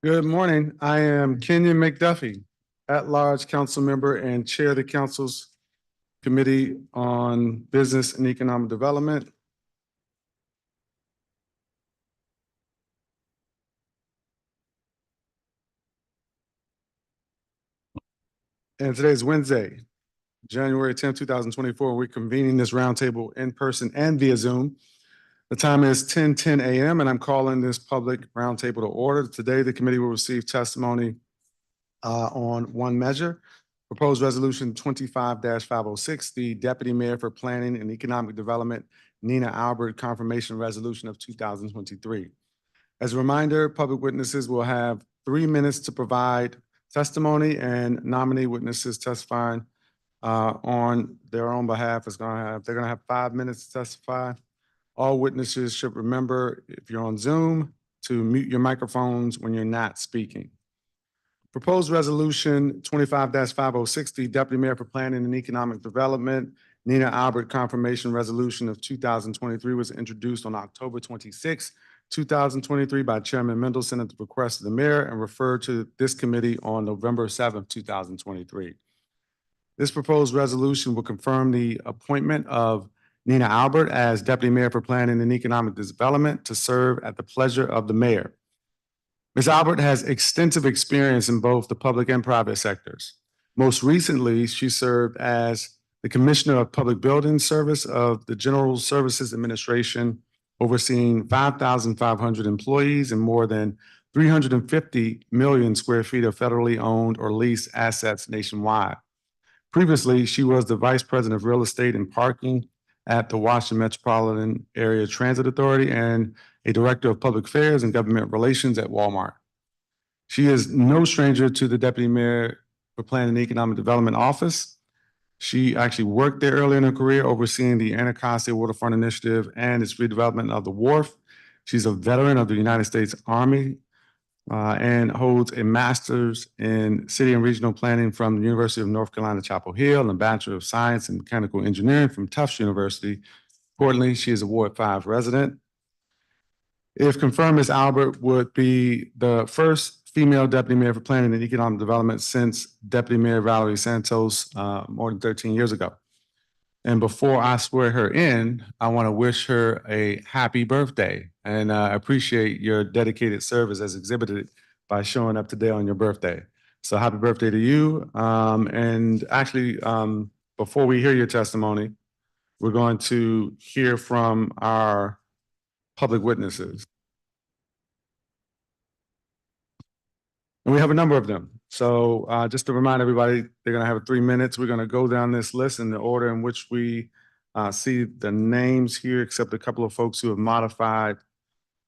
Good morning. I am Kenyon McDuffie, at-large council member and chair of the council's Committee on Business and Economic Development. And today is Wednesday, January 10th, 2024. We're convening this roundtable in person and via Zoom. The time is 10:10 a.m. and I'm calling this public roundtable to order. Today, the committee will receive testimony on one measure, proposed resolution 25-506, the Deputy Mayor for Planning and Economic Development, Nina Albert confirmation resolution of 2023. As a reminder, public witnesses will have 3 minutes to provide testimony, and nominee witnesses testifying on their own behalf they're going to have 5 minutes to testify. All witnesses should remember, if you're on Zoom, to mute your microphones when you're not speaking. Proposed resolution 25-506, the Deputy Mayor for Planning and Economic Development, Nina Albert confirmation resolution of 2023 was introduced on October 26, 2023 by Chairman Mendelson at the request of the mayor and referred to this committee on November 7, 2023. This proposed resolution will confirm the appointment of Nina Albert as Deputy Mayor for Planning and Economic Development to serve at the pleasure of the mayor. Ms. Albert has extensive experience in both the public and private sectors. Most recently, she served as the Commissioner of Public Building Service of the General Services Administration, overseeing 5,500 employees and more than 350 million square feet of federally owned or leased assets nationwide. Previously, she was the Vice President of Real Estate and Parking at the Washington Metropolitan Area Transit Authority and a Director of Public Affairs and Government Relations at Walmart. She is no stranger to the Deputy Mayor for Planning and Economic Development Office. She actually worked there early in her career, overseeing the Anacostia Waterfront Initiative and its redevelopment of the wharf. She's a veteran of the United States Army and holds a master's in city and regional planning from the University of North Carolina, Chapel Hill, and a Bachelor of Science in Mechanical Engineering from Tufts University. Importantly, she is a Ward 5 resident. If confirmed, Ms. Albert would be the first female Deputy Mayor for Planning and Economic Development since Deputy Mayor Valerie Santos more than 13 years ago. And before I swear her in, I want to wish her a happy birthday and appreciate your dedicated service as exhibited by showing up today on your birthday. So happy birthday to you. And actually, before we hear your testimony, we're going to hear from our public witnesses. And we have a number of them. So just to remind everybody, they're going to have 3 minutes. We're going to go down this list in the order in which we see the names here, except a couple of folks who have modified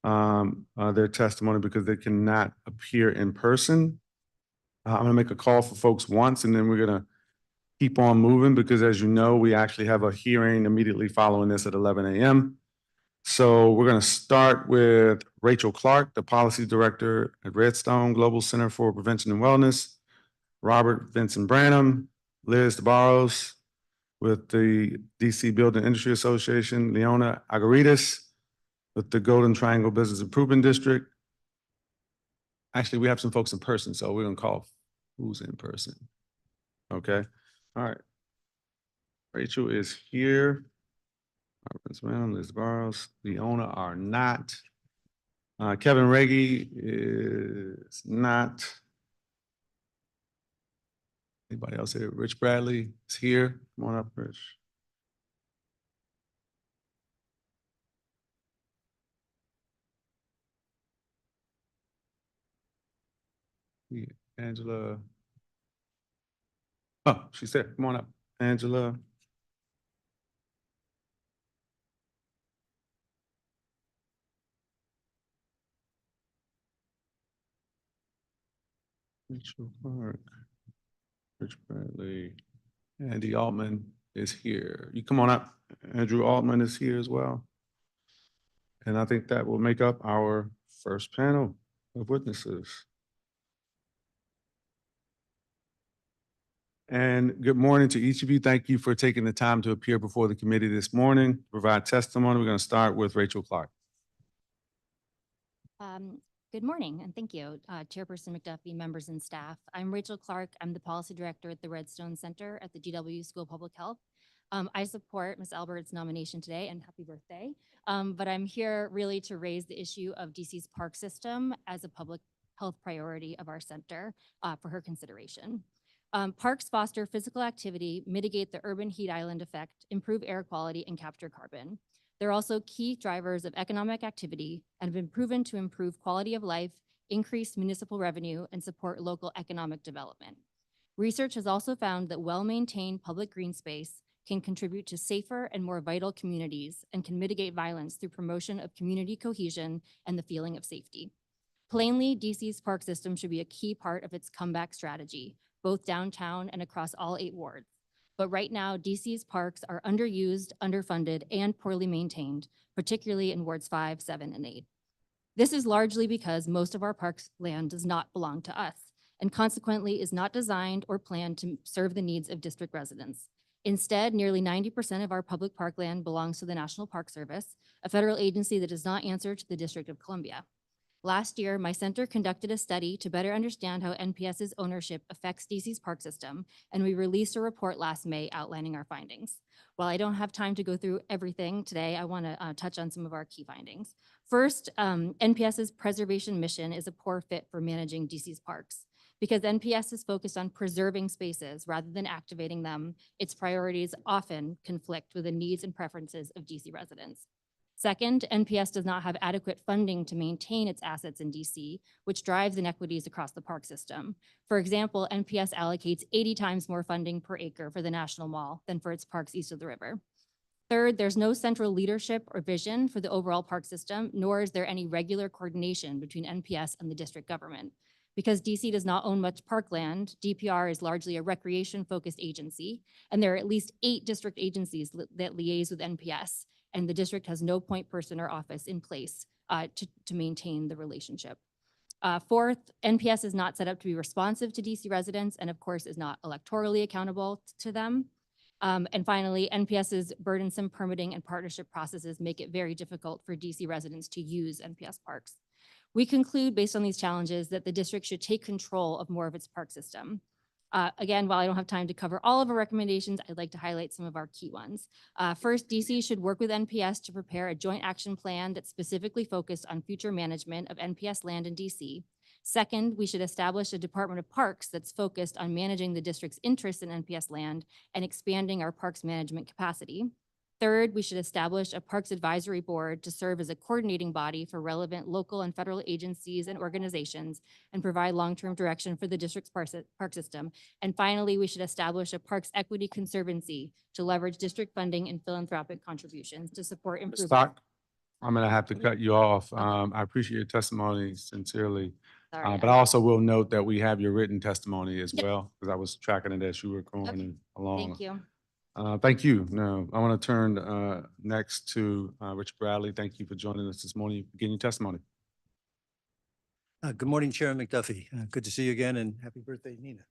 their testimony because they cannot appear in person. I'm going to make a call for folks once, and then we're going to keep on moving because, as you know, we actually have a hearing immediately following this at 11 a.m. So we're going to start with Rachel Clark, the Policy Director at Redstone Global Center for Prevention and Wellness, Robert Vincent Branham, Liz DeBarros with the DC Building Industry Association, Leona Agaritas with the Golden Triangle Business Improvement District. Actually, we have some folks in person, so we're going to call who's in person. Okay. All right. Rachel is here. Liz Barros, Leona are not. Kevin Reggie is not. Anybody else here? Rich Bradley is here. Come on up, Rich. Yeah, Angela. Oh, she's there. Come on up, Angela. Rachel Clark, Rich Bradley, Andy Altman is here. You come on up. Andrew Altman is here as well. And I think that will make up our first panel of witnesses. And good morning to each of you. Thank you for taking the time to appear before the committee this morning to provide testimony. We're going to start with Rachel Clark. Good morning, and thank you, Chairperson McDuffie, members and staff. I'm Rachel Clark. I'm the Policy Director at the Redstone Center at the GW School of Public Health. I support Ms. Albert's nomination today, and happy birthday. But I'm here really to raise the issue of DC's park system as a public health priority of our center for her consideration. Parks foster physical activity, mitigate the urban heat island effect, improve air quality, and capture carbon. They're also key drivers of economic activity and have been proven to improve quality of life, increase municipal revenue, and support local economic development. Research has also found that well-maintained public green space can contribute to safer and more vital communities and can mitigate violence through promotion of community cohesion and the feeling of safety. Plainly, DC's park system should be a key part of its comeback strategy, both downtown and across all 8 wards. But right now, DC's parks are underused, underfunded, and poorly maintained, particularly in wards 5, 7, and 8. This is largely because most of our parks land does not belong to us, and consequently is not designed or planned to serve the needs of district residents. Instead, nearly 90% of our public parkland belongs to the National Park Service, a federal agency that does not answer to the District of Columbia. Last year, my center conducted a study to better understand how NPS's ownership affects DC's park system, and we released a report last May outlining our findings. While I don't have time to go through everything today, I want to touch on some of our key findings. First, NPS's preservation mission is a poor fit for managing DC's parks. Because NPS is focused on preserving spaces rather than activating them, its priorities often conflict with the needs and preferences of DC residents. Second, NPS does not have adequate funding to maintain its assets in DC, which drives inequities across the park system. For example, NPS allocates 80 times more funding per acre for the National Mall than for its parks east of the river. Third, there's no central leadership or vision for the overall park system, nor is there any regular coordination between NPS and the district government. Because DC does not own much parkland, DPR is largely a recreation-focused agency, and there are at least 8 district agencies that liaise with NPS, and the district has no point person or office in place to maintain the relationship. Fourth, NPS is not set up to be responsive to DC residents and of course is not electorally accountable to them. And finally, NPS's burdensome permitting and partnership processes make it very difficult for DC residents to use NPS parks. We conclude based on these challenges that the district should take control of more of its park system. Again, while I don't have time to cover all of our recommendations, I'd like to highlight some of our key ones. First, DC should work with NPS to prepare a joint action plan that's specifically focused on future management of NPS land in DC. Second, we should establish a Department of Parks that's focused on managing the district's interest in NPS land and expanding our parks management capacity. Third, we should establish a Parks Advisory Board to serve as a coordinating body for relevant local and federal agencies and organizations and provide long-term direction for the district's park system. And finally, we should establish a Parks Equity Conservancy to leverage district funding and philanthropic contributions to support improvement. Stock, I'm gonna have to cut you off. I appreciate your testimony sincerely. Sorry, But I also will note that we have your written testimony as Yep. well, because I was tracking it as you were going along. Thank you. Thank you. Now, I want to turn next to Rich Bradley. Thank you for joining us this morning. Begin your testimony. Good morning, Chairman McDuffie. Good to see you again and happy birthday, Nina.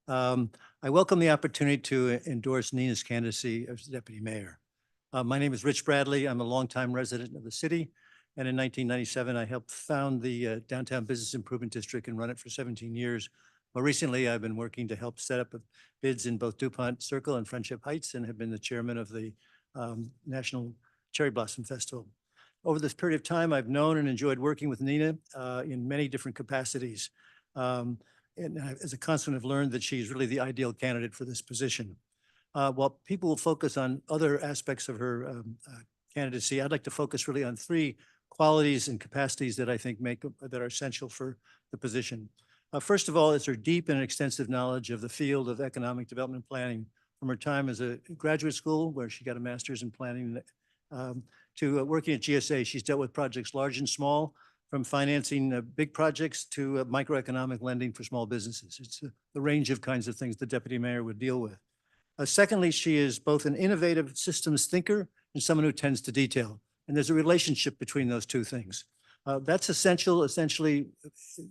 I welcome the opportunity to endorse Nina's candidacy as deputy mayor. My name is Rich Bradley. I'm a longtime resident of the city. And in 1997, I helped found the Downtown Business Improvement District and run it for 17 years. More recently, I've been working to help set up bids in both DuPont Circle and Friendship Heights and have been the chairman of the National Cherry Blossom Festival. Over this period of time, I've known and enjoyed working with Nina in many different capacities. And as a consequence, I've learned that she's really the ideal candidate for this position. While people will focus on other aspects of her candidacy, I'd like to focus really on 3 qualities and capacities that I think that are essential for the position. First of all, is her deep and extensive knowledge of the field of economic development planning from her time as a graduate school, where she got a master's in planning, to working at GSA. She's dealt with projects large and small, from financing big projects to microeconomic lending for small businesses. It's the range of kinds of things the deputy mayor would deal with. Secondly, she is both an innovative systems thinker and someone who tends to detail. And there's a relationship between those 2 things. That's essential, essentially,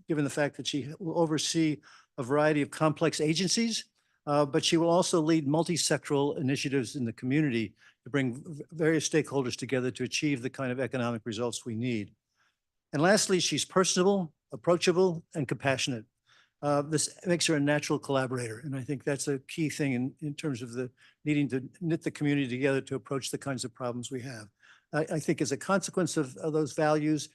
given the fact that she will oversee a variety of complex agencies, but she will also lead multi-sectoral initiatives in the community to bring various stakeholders together to achieve the kind of economic results we need. And lastly, she's personable, approachable, and compassionate. This makes her a natural collaborator. And I think that's a key thing in terms of the needing to knit the community together to approach the kinds of problems we have. I think as a consequence of those values,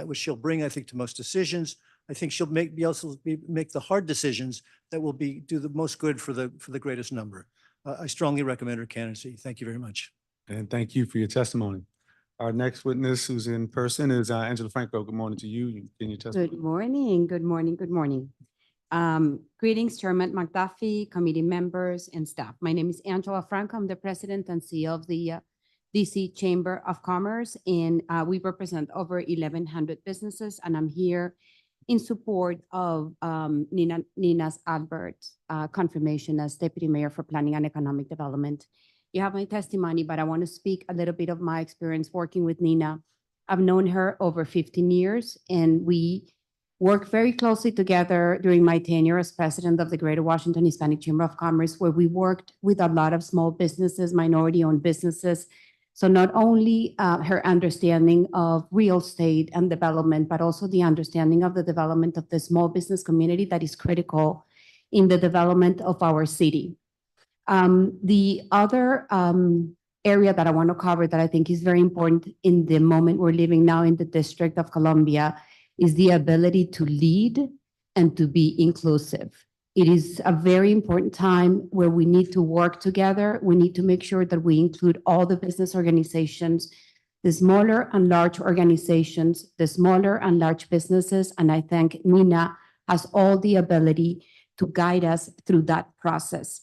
which she'll bring, I think, to most decisions, I think she'll make the hard decisions that will do the most good for the greatest number. I strongly recommend her candidacy. Thank you very much. And thank you for your testimony. Our next witness who's in person is Angela Franco. Good morning to you. Can you testify? Good morning, good morning, good morning. Greetings, Chairman McDuffie, committee members, and staff. My name is Angela Franco. I'm the president and CEO of the DC Chamber of Commerce, and we represent over 1,100 businesses, and I'm here in support of Nina Albert's confirmation as Deputy Mayor for Planning and Economic Development. You have my testimony, but I want to speak a little bit of my experience working with Nina. I've known her over 15 years, and we worked very closely together during my tenure as president of the Greater Washington Hispanic Chamber of Commerce, where we worked with a lot of small businesses, minority-owned businesses. So not only her understanding of real estate and development, but also the understanding of the development of the small business community that is critical in the development of our city. The other area that I want to cover that I think is very important in the moment we're living now in the District of Columbia is the ability to lead and to be inclusive. It is a very important time where we need to work together. We need to make sure that we include all the business organizations, the smaller and large organizations, the smaller and large businesses. And I think Nina has all the ability to guide us through that process.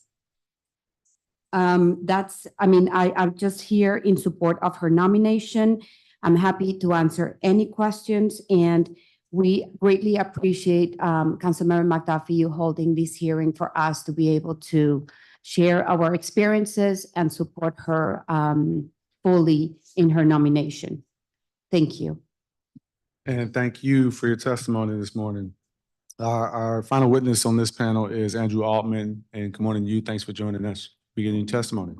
I'm just here in support of her nomination. I'm happy to answer any questions, and we greatly appreciate Councilmember McDuffie, you holding this hearing for us to be able to share our experiences and support her fully in her nomination. Thank you. And thank you for your testimony this morning. Our final witness on this panel is Andrew Altman, and good morning to you. Thanks for joining us. Beginning testimony.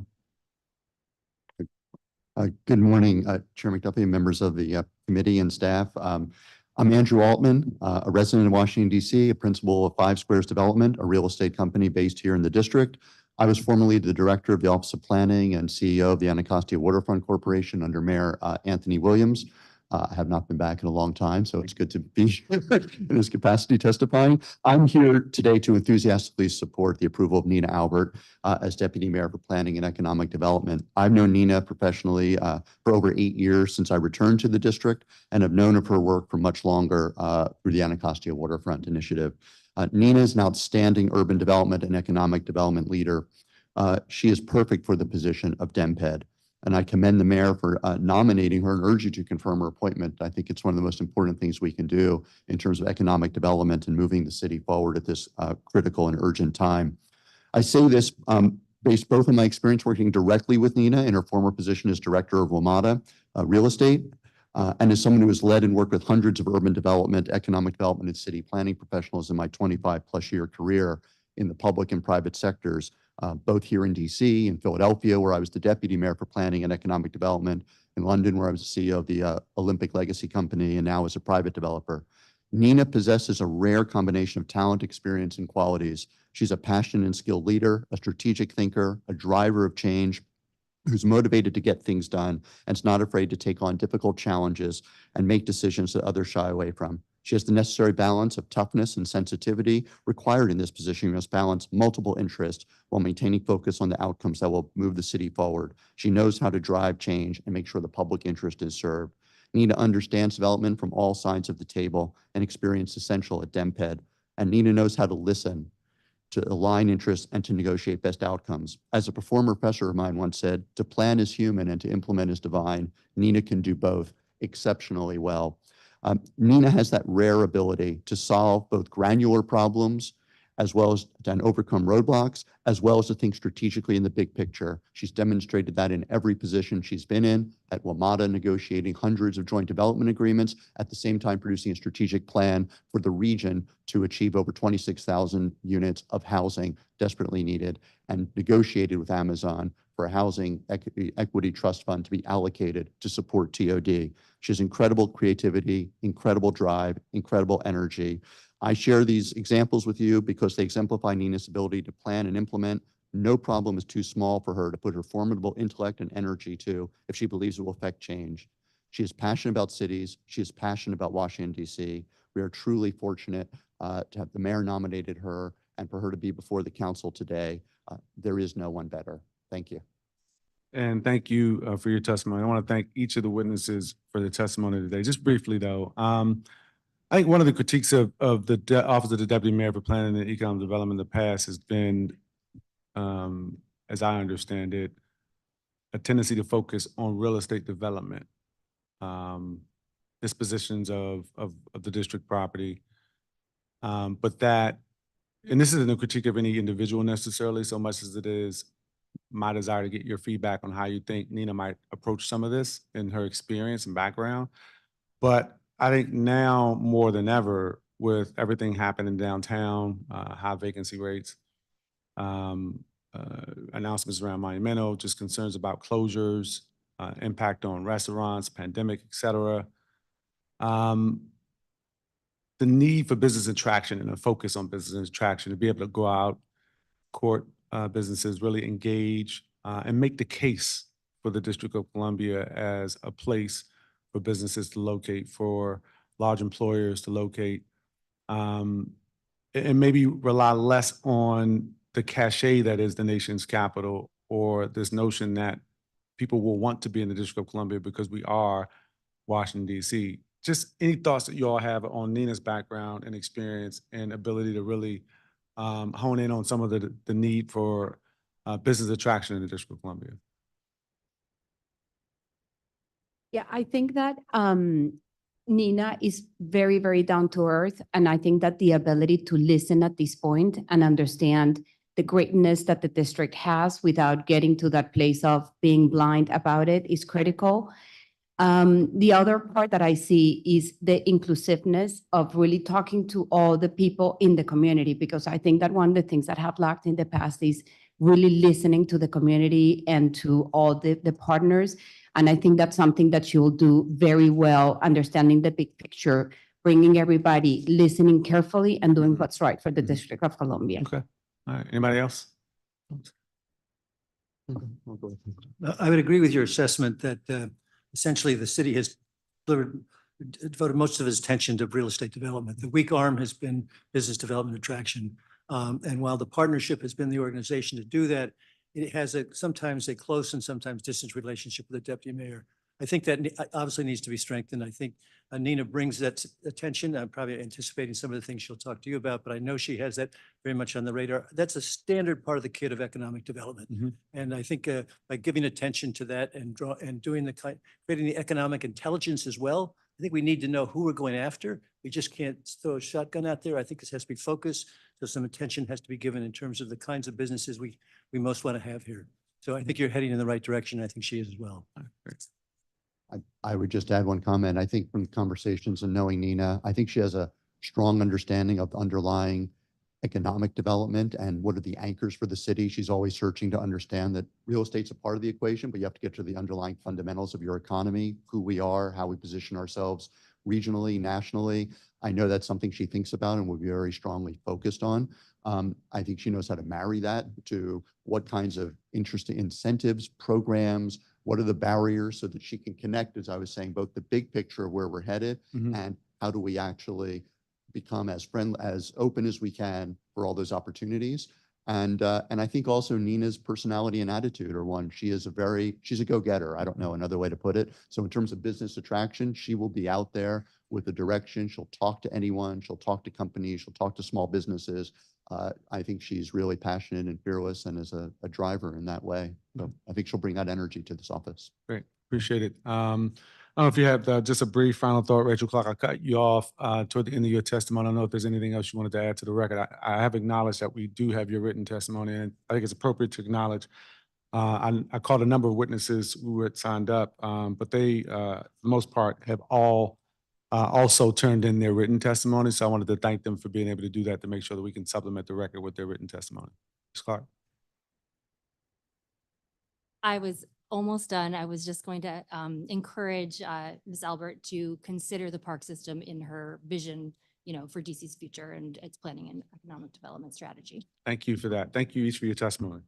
Good morning, Chair McDuffie, members of the committee and staff. I'm Andrew Altman, a resident of Washington, D.C., a principal of 5 Squares Development, a real estate company based here in the district. I was formerly the director of the Office of Planning and CEO of the Anacostia Waterfront Corporation under Mayor Anthony Williams. I have not been back in a long time, so it's good to be in this capacity testifying. I'm here today to enthusiastically support the approval of Nina Albert as Deputy Mayor for Planning and Economic Development. I've known Nina professionally for over 8 years since I returned to the district, and have known of her work for much longer through the Anacostia Waterfront Initiative. Nina is an outstanding urban development and economic development leader. She is perfect for the position of DEMPED. And I commend the mayor for nominating her and urge you to confirm her appointment. I think it's one of the most important things we can do in terms of economic development and moving the city forward at this critical and urgent time. I say this based both on my experience working directly with Nina in her former position as director of WMATA Real Estate, and as someone who has led and worked with hundreds of urban development, economic development, and city planning professionals in my 25+ year career in the public and private sectors. Both here in DC, in Philadelphia, where I was the deputy mayor for planning and economic development, in London, where I was the CEO of the Olympic Legacy Company, and now as a private developer. Nina possesses a rare combination of talent, experience, and qualities. She's a passionate and skilled leader, a strategic thinker, a driver of change, who's motivated to get things done and is not afraid to take on difficult challenges and make decisions that others shy away from. She has the necessary balance of toughness and sensitivity required in this position. You must balance multiple interests while maintaining focus on the outcomes that will move the city forward. She knows how to drive change and make sure the public interest is served. Nina understands development from all sides of the table and experience essential at DEMPED. And Nina knows how to listen, to align interests, and to negotiate best outcomes. As a former professor of mine once said, to plan is human and to implement is divine. Nina can do both exceptionally well. Nina has that rare ability to solve both granular problems as well as to overcome roadblocks, as well as to think strategically in the big picture. She's demonstrated that in every position she's been in, at WMATA negotiating hundreds of joint development agreements, at the same time producing a strategic plan for the region to achieve over 26,000 units of housing desperately needed, and negotiated with Amazon for a housing equity trust fund to be allocated to support TOD. She has incredible creativity, incredible drive, incredible energy. I share these examples with you because they exemplify Nina's ability to plan and implement. No problem is too small for her to put her formidable intellect and energy to if she believes it will affect change. She is passionate about cities. She is passionate about Washington, D.C. We are truly fortunate to have the mayor nominated her and for her to be before the council today. There is no one better. Thank you. And thank you for your testimony. I want to thank each of the witnesses for the testimony today. Just briefly, though, I think one of the critiques of the Office of the Deputy Mayor for Planning and Economic Development in the past has been, as I understand it, a tendency to focus on real estate development, dispositions of the district property. But that, and this isn't a critique of any individual necessarily so much as it is my desire to get your feedback on how you think Nina might approach some of this in her experience and background. But I think now more than ever, with everything happening downtown, high vacancy rates, announcements around Monumental, just concerns about closures, impact on restaurants, pandemic, et cetera. The need for business attraction and a focus on business attraction to be able to go out, court businesses, really engage and make the case for the District of Columbia as a place for businesses to locate, for large employers to locate, and maybe rely less on the cachet that is the nation's capital, or this notion that people will want to be in the District of Columbia because we are Washington, D.C. Just any thoughts that you all have on Nina's background and experience and ability to really hone in on some of the need for business attraction in the District of Columbia? Yeah, I think that Nina is very, very down to earth. And I think that the ability to listen at this point and understand the greatness that the district has without getting to that place of being blind about it is critical. The other part that I see is the inclusiveness of really talking to all the people in the community, because I think that one of the things that have lacked in the past is really listening to the community and to all the partners. And I think that's something that she will do very well, understanding the big picture, bringing everybody, listening carefully, and doing what's right for the District of Columbia. Okay. All right. Anybody else? I would agree with your assessment that essentially the city has devoted most of its attention to real estate development. The weak arm has been business development attraction. And while the partnership has been the organization to do that, it has sometimes a close and sometimes distant relationship with the deputy mayor. I think that obviously needs to be strengthened. I think Nina brings that attention. I'm probably anticipating some of the things she'll talk to you about, but I know she has that very much on the radar. That's a standard part of the kit of economic development. Mm-hmm. And I think by giving attention to that and doing creating the economic intelligence as well, I think we need to know who we're going after. We just can't throw a shotgun out there. I think this has to be focused. So some attention has to be given in terms of the kinds of businesses we most want to have here. So I think you're heading in the right direction. I think she is as well. I would just add one comment. I think from the conversations and knowing Nina, I think she has a strong understanding of the underlying economic development and what are the anchors for the city. She's always searching to understand that real estate's a part of the equation, but you have to get to the underlying fundamentals of your economy, who we are, how we position ourselves regionally, nationally. I know that's something she thinks about and will be very strongly focused on. I think she knows how to marry that to what kinds of interesting incentives, programs, what are the barriers so that she can connect, as I was saying, both the big picture of where we're headed and how do we actually become as friendly, as open as we can for all those opportunities. And I think also Nina's personality and attitude are one. She's a go-getter. I don't know another way to put it. So in terms of business attraction, she will be out there with a direction. She'll talk to anyone. She'll talk to companies. She'll talk to small businesses. I think she's really passionate and fearless and is a driver in that way. So I think she'll bring that energy to this office. Great. Appreciate it. I don't know if you have just a brief final thought, Rachel Clark. I cut you off toward the end of your testimony. I don't know if there's anything else you wanted to add to the record. I have acknowledged that we do have your written testimony, and I think it's appropriate to acknowledge. I called a number of witnesses who had signed up, but they, for the most part, have all also turned in their written testimony. So I wanted to thank them for being able to do that to make sure that we can supplement the record with their written testimony. Ms. Clark. I was almost done. I was just going to encourage Ms. Albert to consider the park system in her vision, for DC's future and its planning and economic development strategy. Thank you for that. Thank you each for your testimony.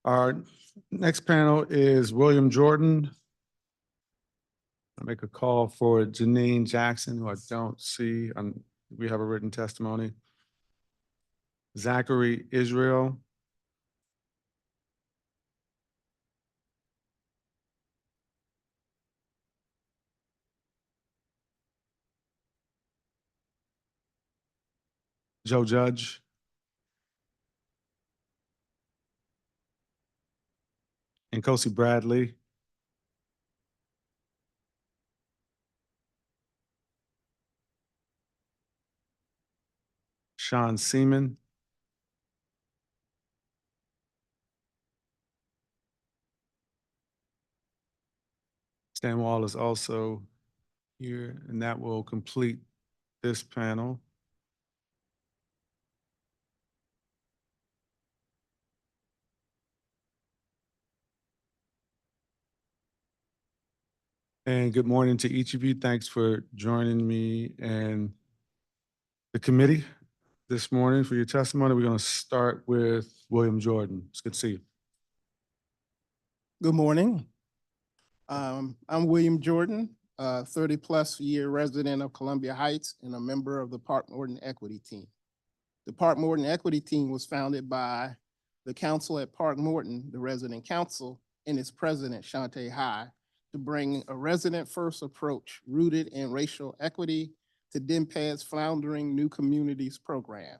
Our next panel is William Jordan. I make a call for Janine Jackson, who I don't see. We have a written testimony. Zachary Israel. Joe Judge. And Kosi Bradley. Sean Seaman. Stan Wall is also here, and that will complete this panel. And good morning to each of you. Thanks for joining me and the committee this morning for your testimony. We're going to start with William Jordan. It's good to see you. Good morning. I'm William Jordan, 30-plus year resident of Columbia Heights and a member of the Park Morton Equity Team. The Park Morton Equity Team was founded by the council at Park Morton, the resident council, and its president, Shante High, to bring a resident-first approach rooted in racial equity to DMPAD's floundering New Communities program.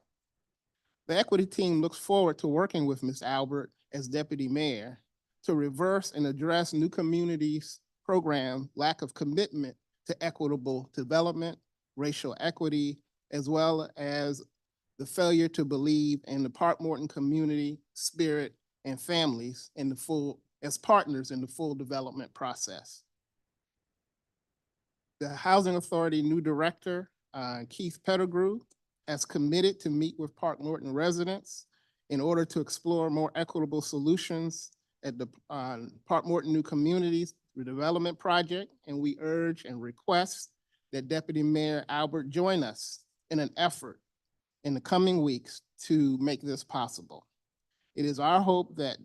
The equity team looks forward to working with Ms. Albert as deputy mayor to reverse and address New Communities program lack of commitment to equitable development, racial equity, as well as the failure to believe in the Park Morton community spirit and families as partners in the full development process. The Housing Authority new director, Keith Pettigrew, has committed to meet with Park Morton residents in order to explore more equitable solutions at the Park Morton New Communities Redevelopment Project, and we urge and request that Deputy Mayor Albert join us in an effort in the coming weeks to make this possible. It is our hope that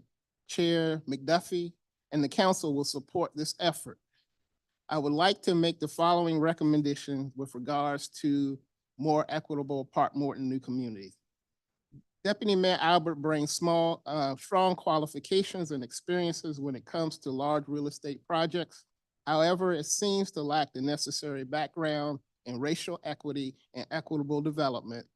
Chair McDuffie and the council will support this effort. I would like to make the following recommendation with regards to more equitable Park Morton New Communities. Deputy Mayor Albert brings strong qualifications and experiences when it comes to large real estate projects. However, it seems to lack the necessary background in racial equity and equitable development,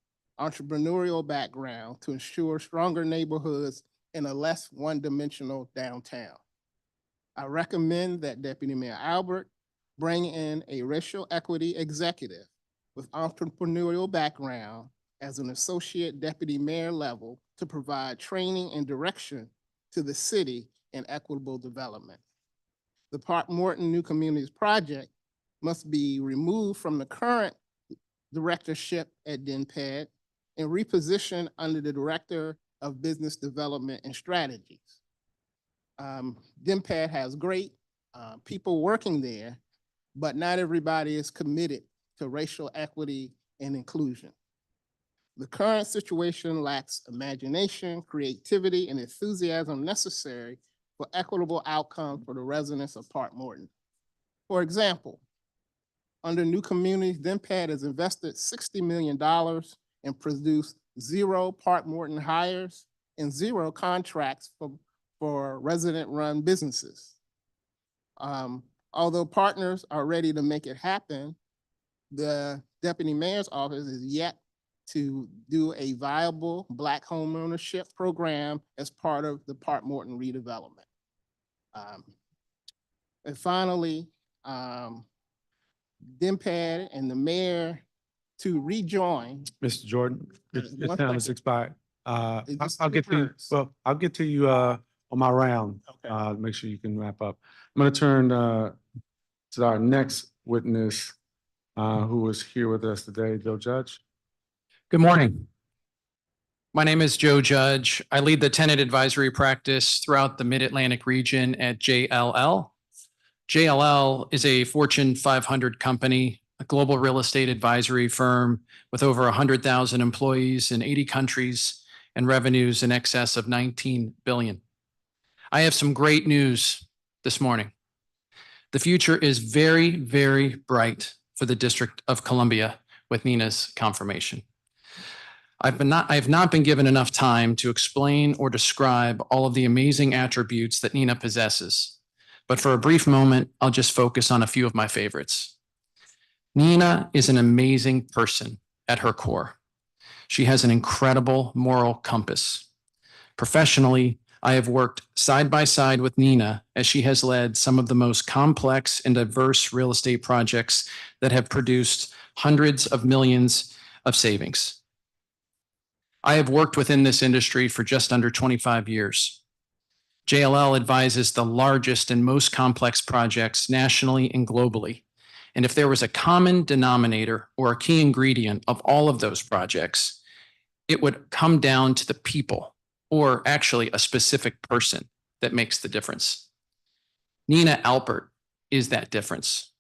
entrepreneurial background to ensure stronger neighborhoods in a less one-dimensional downtown. I recommend that Deputy Mayor Albert bring in a racial equity executive with entrepreneurial background as an associate deputy mayor level to provide training and direction to the city in equitable development. The Park Morton New Communities Project must be removed from the current directorship at DNPAD and repositioned under the Director of Business Development and Strategies. DNPAD has great people working there, but not everybody is committed to racial equity and inclusion. The current situation lacks imagination, creativity, and enthusiasm necessary for equitable outcomes for the residents of Park Morton. For example, under New Communities, DNPAD has invested $60 million and produced 0 Park Morton hires and 0 contracts for resident-run businesses. Although partners are ready to make it happen, the Deputy Mayor's office is yet to do a viable Black homeownership program as part of the Park Morton redevelopment. And finally, DNPAD and the mayor to rejoin. Mr. Jordan, your One time has second. expired. Is this I'll two get to you, turns? well, I'll get to you on my round. Okay. Make sure you can wrap up. I'm going to turn to our next witness who is here with us today, Joe Judge. Good morning. My name is Joe Judge. I lead the tenant advisory practice throughout the Mid-Atlantic region at JLL. JLL is a Fortune 500 company, a global real estate advisory firm with over 100,000 employees in 80 countries and revenues in excess of 19 billion. I have some great news this morning. The future is very, very bright for the District of Columbia with Nina's confirmation. I have not been given enough time to explain or describe all of the amazing attributes that Nina possesses. But for a brief moment, I'll just focus on a few of my favorites. Nina is an amazing person at her core. She has an incredible moral compass. Professionally, I have worked side by side with Nina as she has led some of the most complex and diverse real estate projects that have produced hundreds of millions of savings. I have worked within this industry for just under 25 years. JLL advises the largest and most complex projects nationally and globally. And if there was a common denominator or a key ingredient of all of those projects, it would come down to the people, or actually a specific person that makes the difference. Nina Albert is that difference.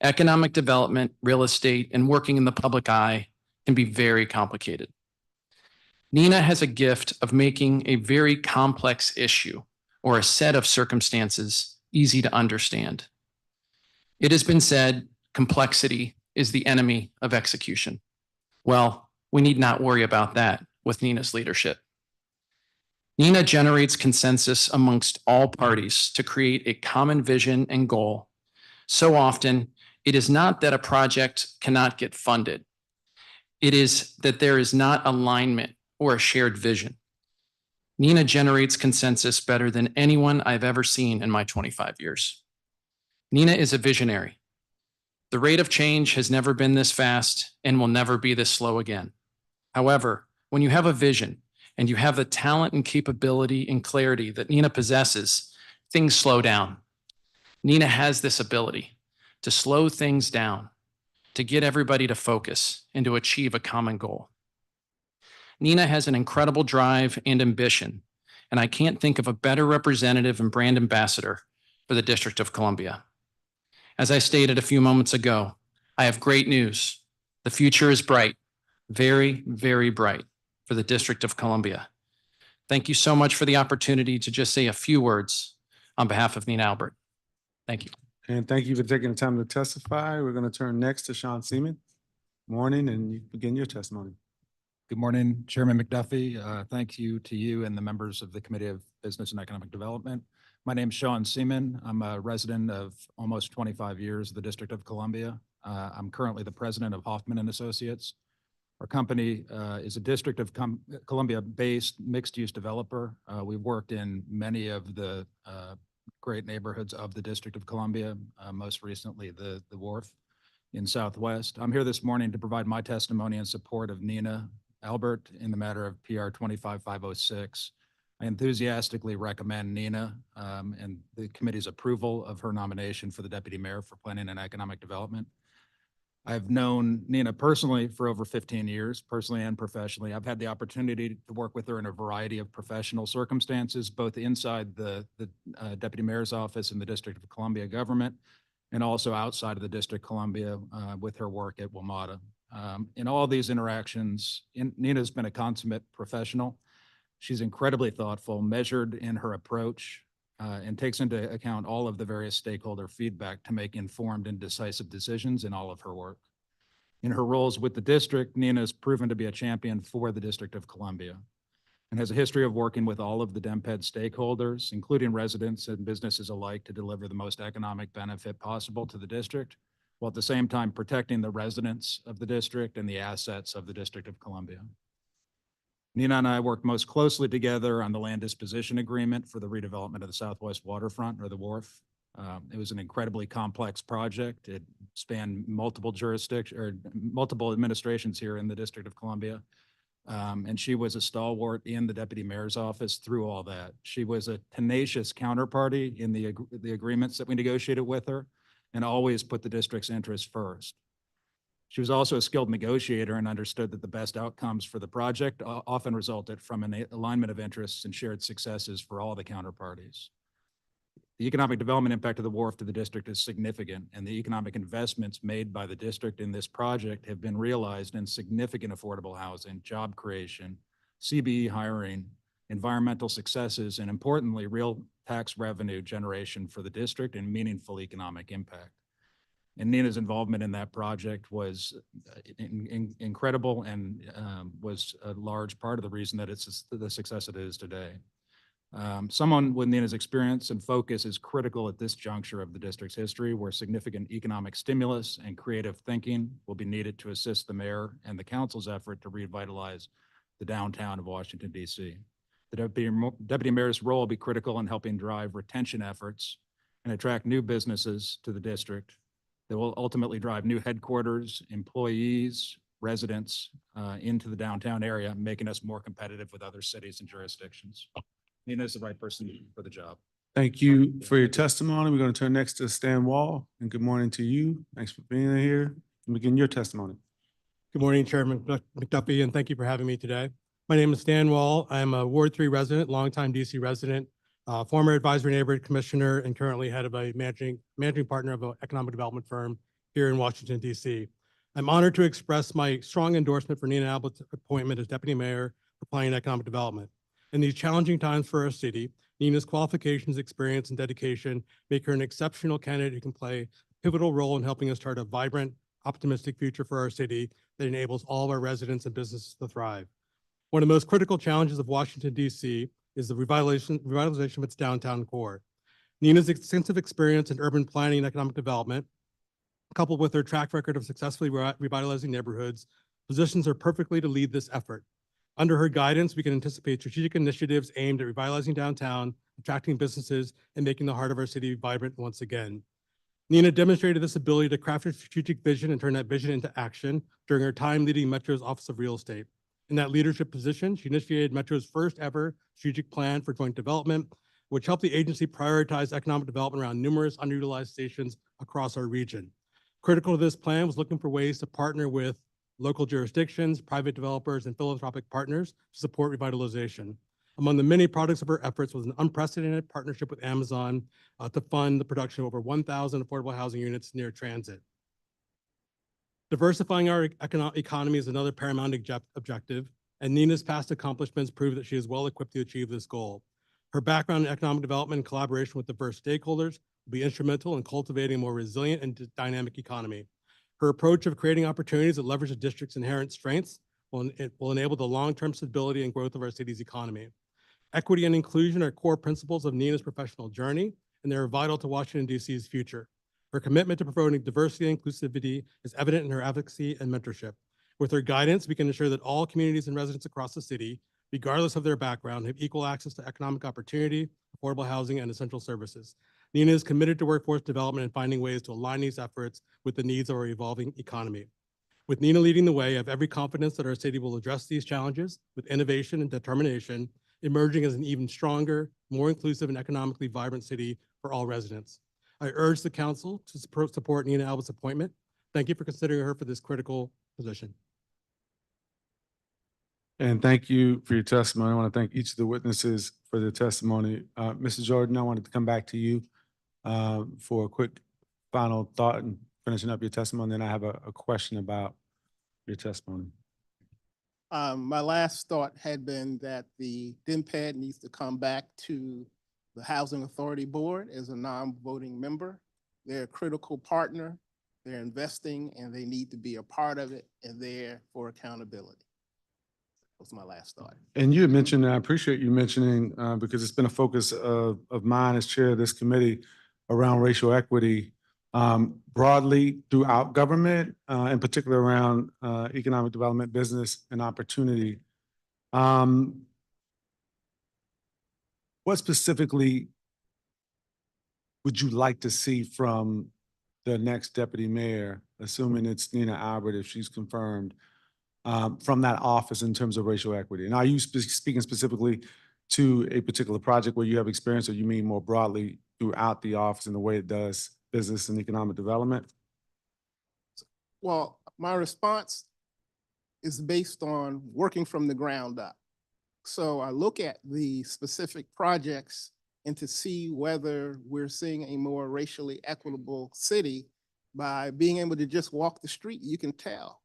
Economic development, real estate, and working in the public eye can be very complicated. Nina has a gift of making a very complex issue or a set of circumstances easy to understand. It has been said complexity is the enemy of execution. Well, we need not worry about that with Nina's leadership. Nina generates consensus amongst all parties to create a common vision and goal. So often, it is not that a project cannot get funded. It is that there is not alignment or a shared vision. Nina generates consensus better than anyone I've ever seen in my 25 years. Nina is a visionary. The rate of change has never been this fast and will never be this slow again. However, when you have a vision and you have the talent and capability and clarity that Nina possesses, things slow down. Nina has this ability to slow things down, to get everybody to focus and to achieve a common goal. Nina has an incredible drive and ambition, and I can't think of a better representative and brand ambassador for the District of Columbia. As I stated a few moments ago, I have great news. The future is bright, very, very bright for the District of Columbia. Thank you so much for the opportunity to just say a few words on behalf of Nina Albert. Thank you. And thank you for taking the time to testify. We're going to turn next to Sean Seaman. Morning, and you begin your testimony. Good morning, Chairman McDuffie. Thank you to you and the members of the Committee of Business and Economic Development. My name is Sean Seaman. I'm a resident of almost 25 years of the District of Columbia. I'm currently the president of Hoffman and Associates. Our company is a District of Columbia-based mixed-use developer. We've worked in many of the great neighborhoods of the District of Columbia, most recently the Wharf in Southwest. I'm here this morning to provide my testimony in support of Nina Albert in the matter of PR 25506. I enthusiastically recommend Nina and the committee's approval of her nomination for the Deputy Mayor for Planning and Economic Development. I've known Nina personally for over 15 years, personally and professionally. I've had the opportunity to work with her in a variety of professional circumstances, both inside the Deputy Mayor's office in the District of Columbia government and also outside of the District of Columbia with her work at WMATA. In all these interactions, Nina's been a consummate professional. She's incredibly thoughtful, measured in her approach, and takes into account all of the various stakeholder feedback to make informed and decisive decisions in all of her work. In her roles with the district, Nina has proven to be a champion for the District of Columbia and has a history of working with all of the DEMPED stakeholders, including residents and businesses alike, to deliver the most economic benefit possible to the district, while at the same time protecting the residents of the district and the assets of the District of Columbia. Nina and I worked most closely together on the land disposition agreement for the redevelopment of the Southwest Waterfront, or the Wharf. It was an incredibly complex project. It spanned multiple jurisdictions or multiple administrations here in the District of Columbia. And she was a stalwart in the Deputy Mayor's office through all that. She was a tenacious counterparty in the agreements that we negotiated with her and always put the district's interests first. She was also a skilled negotiator and understood that the best outcomes for the project often resulted from an alignment of interests and shared successes for all the counterparties. The economic development impact of the wharf to the district is significant, and the economic investments made by the district in this project have been realized in significant affordable housing, job creation, CBE hiring, environmental successes, and importantly, real tax revenue generation for the district and meaningful economic impact. And Nina's involvement in that project was incredible and was a large part of the reason that it's the success it is today. Someone with Nina's experience and focus is critical at this juncture of the district's history, where significant economic stimulus and creative thinking will be needed to assist the mayor and the council's effort to revitalize the downtown of Washington, D.C. The deputy mayor's role will be critical in helping drive retention efforts and attract new businesses to the district that will ultimately drive new headquarters, employees, residents into the downtown area, making us more competitive with other cities and jurisdictions. Nina is the right person for the job. Thank you for your testimony. We're going to turn next to Stan Wall, and good morning to you. Thanks for being here. And begin your testimony. Good morning, Chairman McDuffie, and thank you for having me today. My name is Stan Wall. I'm a Ward 3 resident, longtime DC resident, former advisory neighborhood commissioner, and currently head of a managing partner of an economic development firm here in Washington, DC. I'm honored to express my strong endorsement for Nina Albert's appointment as deputy mayor for planning and economic development. In these challenging times for our city, Nina's qualifications, experience, and dedication make her an exceptional candidate who can play a pivotal role in helping us chart a vibrant, optimistic future for our city that enables all of our residents and businesses to thrive. One of the most critical challenges of Washington, D.C. is the revitalization of its downtown core. Nina's extensive experience in urban planning and economic development, coupled with her track record of successfully revitalizing neighborhoods, positions her perfectly to lead this effort. Under her guidance, we can anticipate strategic initiatives aimed at revitalizing downtown, attracting businesses, and making the heart of our city vibrant once again. Nina demonstrated this ability to craft a strategic vision and turn that vision into action during her time leading Metro's Office of Real Estate. In that leadership position, she initiated Metro's first ever strategic plan for joint development, which helped the agency prioritize economic development around numerous underutilized stations across our region. Critical to this plan was looking for ways to partner with local jurisdictions, private developers, and philanthropic partners to support revitalization. Among the many products of her efforts was an unprecedented partnership with Amazon to fund the production of over 1,000 affordable housing units near transit. Diversifying our economy is another paramount objective, and Nina's past accomplishments prove that she is well equipped to achieve this goal. Her background in economic development and collaboration with diverse stakeholders will be instrumental in cultivating a more resilient and dynamic economy. Her approach of creating opportunities that leverage the district's inherent strengths will enable the long-term stability and growth of our city's economy. Equity and inclusion are core principles of Nina's professional journey, and they are vital to Washington, D.C.'s future. Her commitment to promoting diversity and inclusivity is evident in her advocacy and mentorship. With her guidance, we can ensure that all communities and residents across the city, regardless of their background, have equal access to economic opportunity, affordable housing, and essential services. Nina is committed to workforce development and finding ways to align these efforts with the needs of our evolving economy. With Nina leading the way, I have every confidence that our city will address these challenges with innovation and determination, emerging as an even stronger, more inclusive, and economically vibrant city for all residents. I urge the council to support Nina Albert's appointment. Thank you for considering her for this critical position. And thank you for your testimony. I want to thank each of the witnesses for their testimony. Mrs. Jordan, I wanted to come back to you for a quick final thought and finishing up your testimony. Then I have a question about your testimony. My last thought had been that the DMPED needs to come back to the Housing Authority Board as a non-voting member. They're a critical partner. They're investing and they need to be a part of it and there for accountability. That was my last thought. And you had mentioned, and I appreciate you mentioning, because it's been a focus of mine as chair of this committee around racial equity broadly throughout government, in particular around economic development, business, and opportunity. What specifically would you like to see from the next deputy mayor, assuming it's Nina Albert, if she's confirmed, from that office in terms of racial equity? And are you speaking specifically to a particular project where you have experience, or you mean more broadly throughout the office in the way it does business and economic development? Well, my response is based on working from the ground up. So I look at the specific projects and to see whether we're seeing a more racially equitable city by being able to just walk the street, you can tell.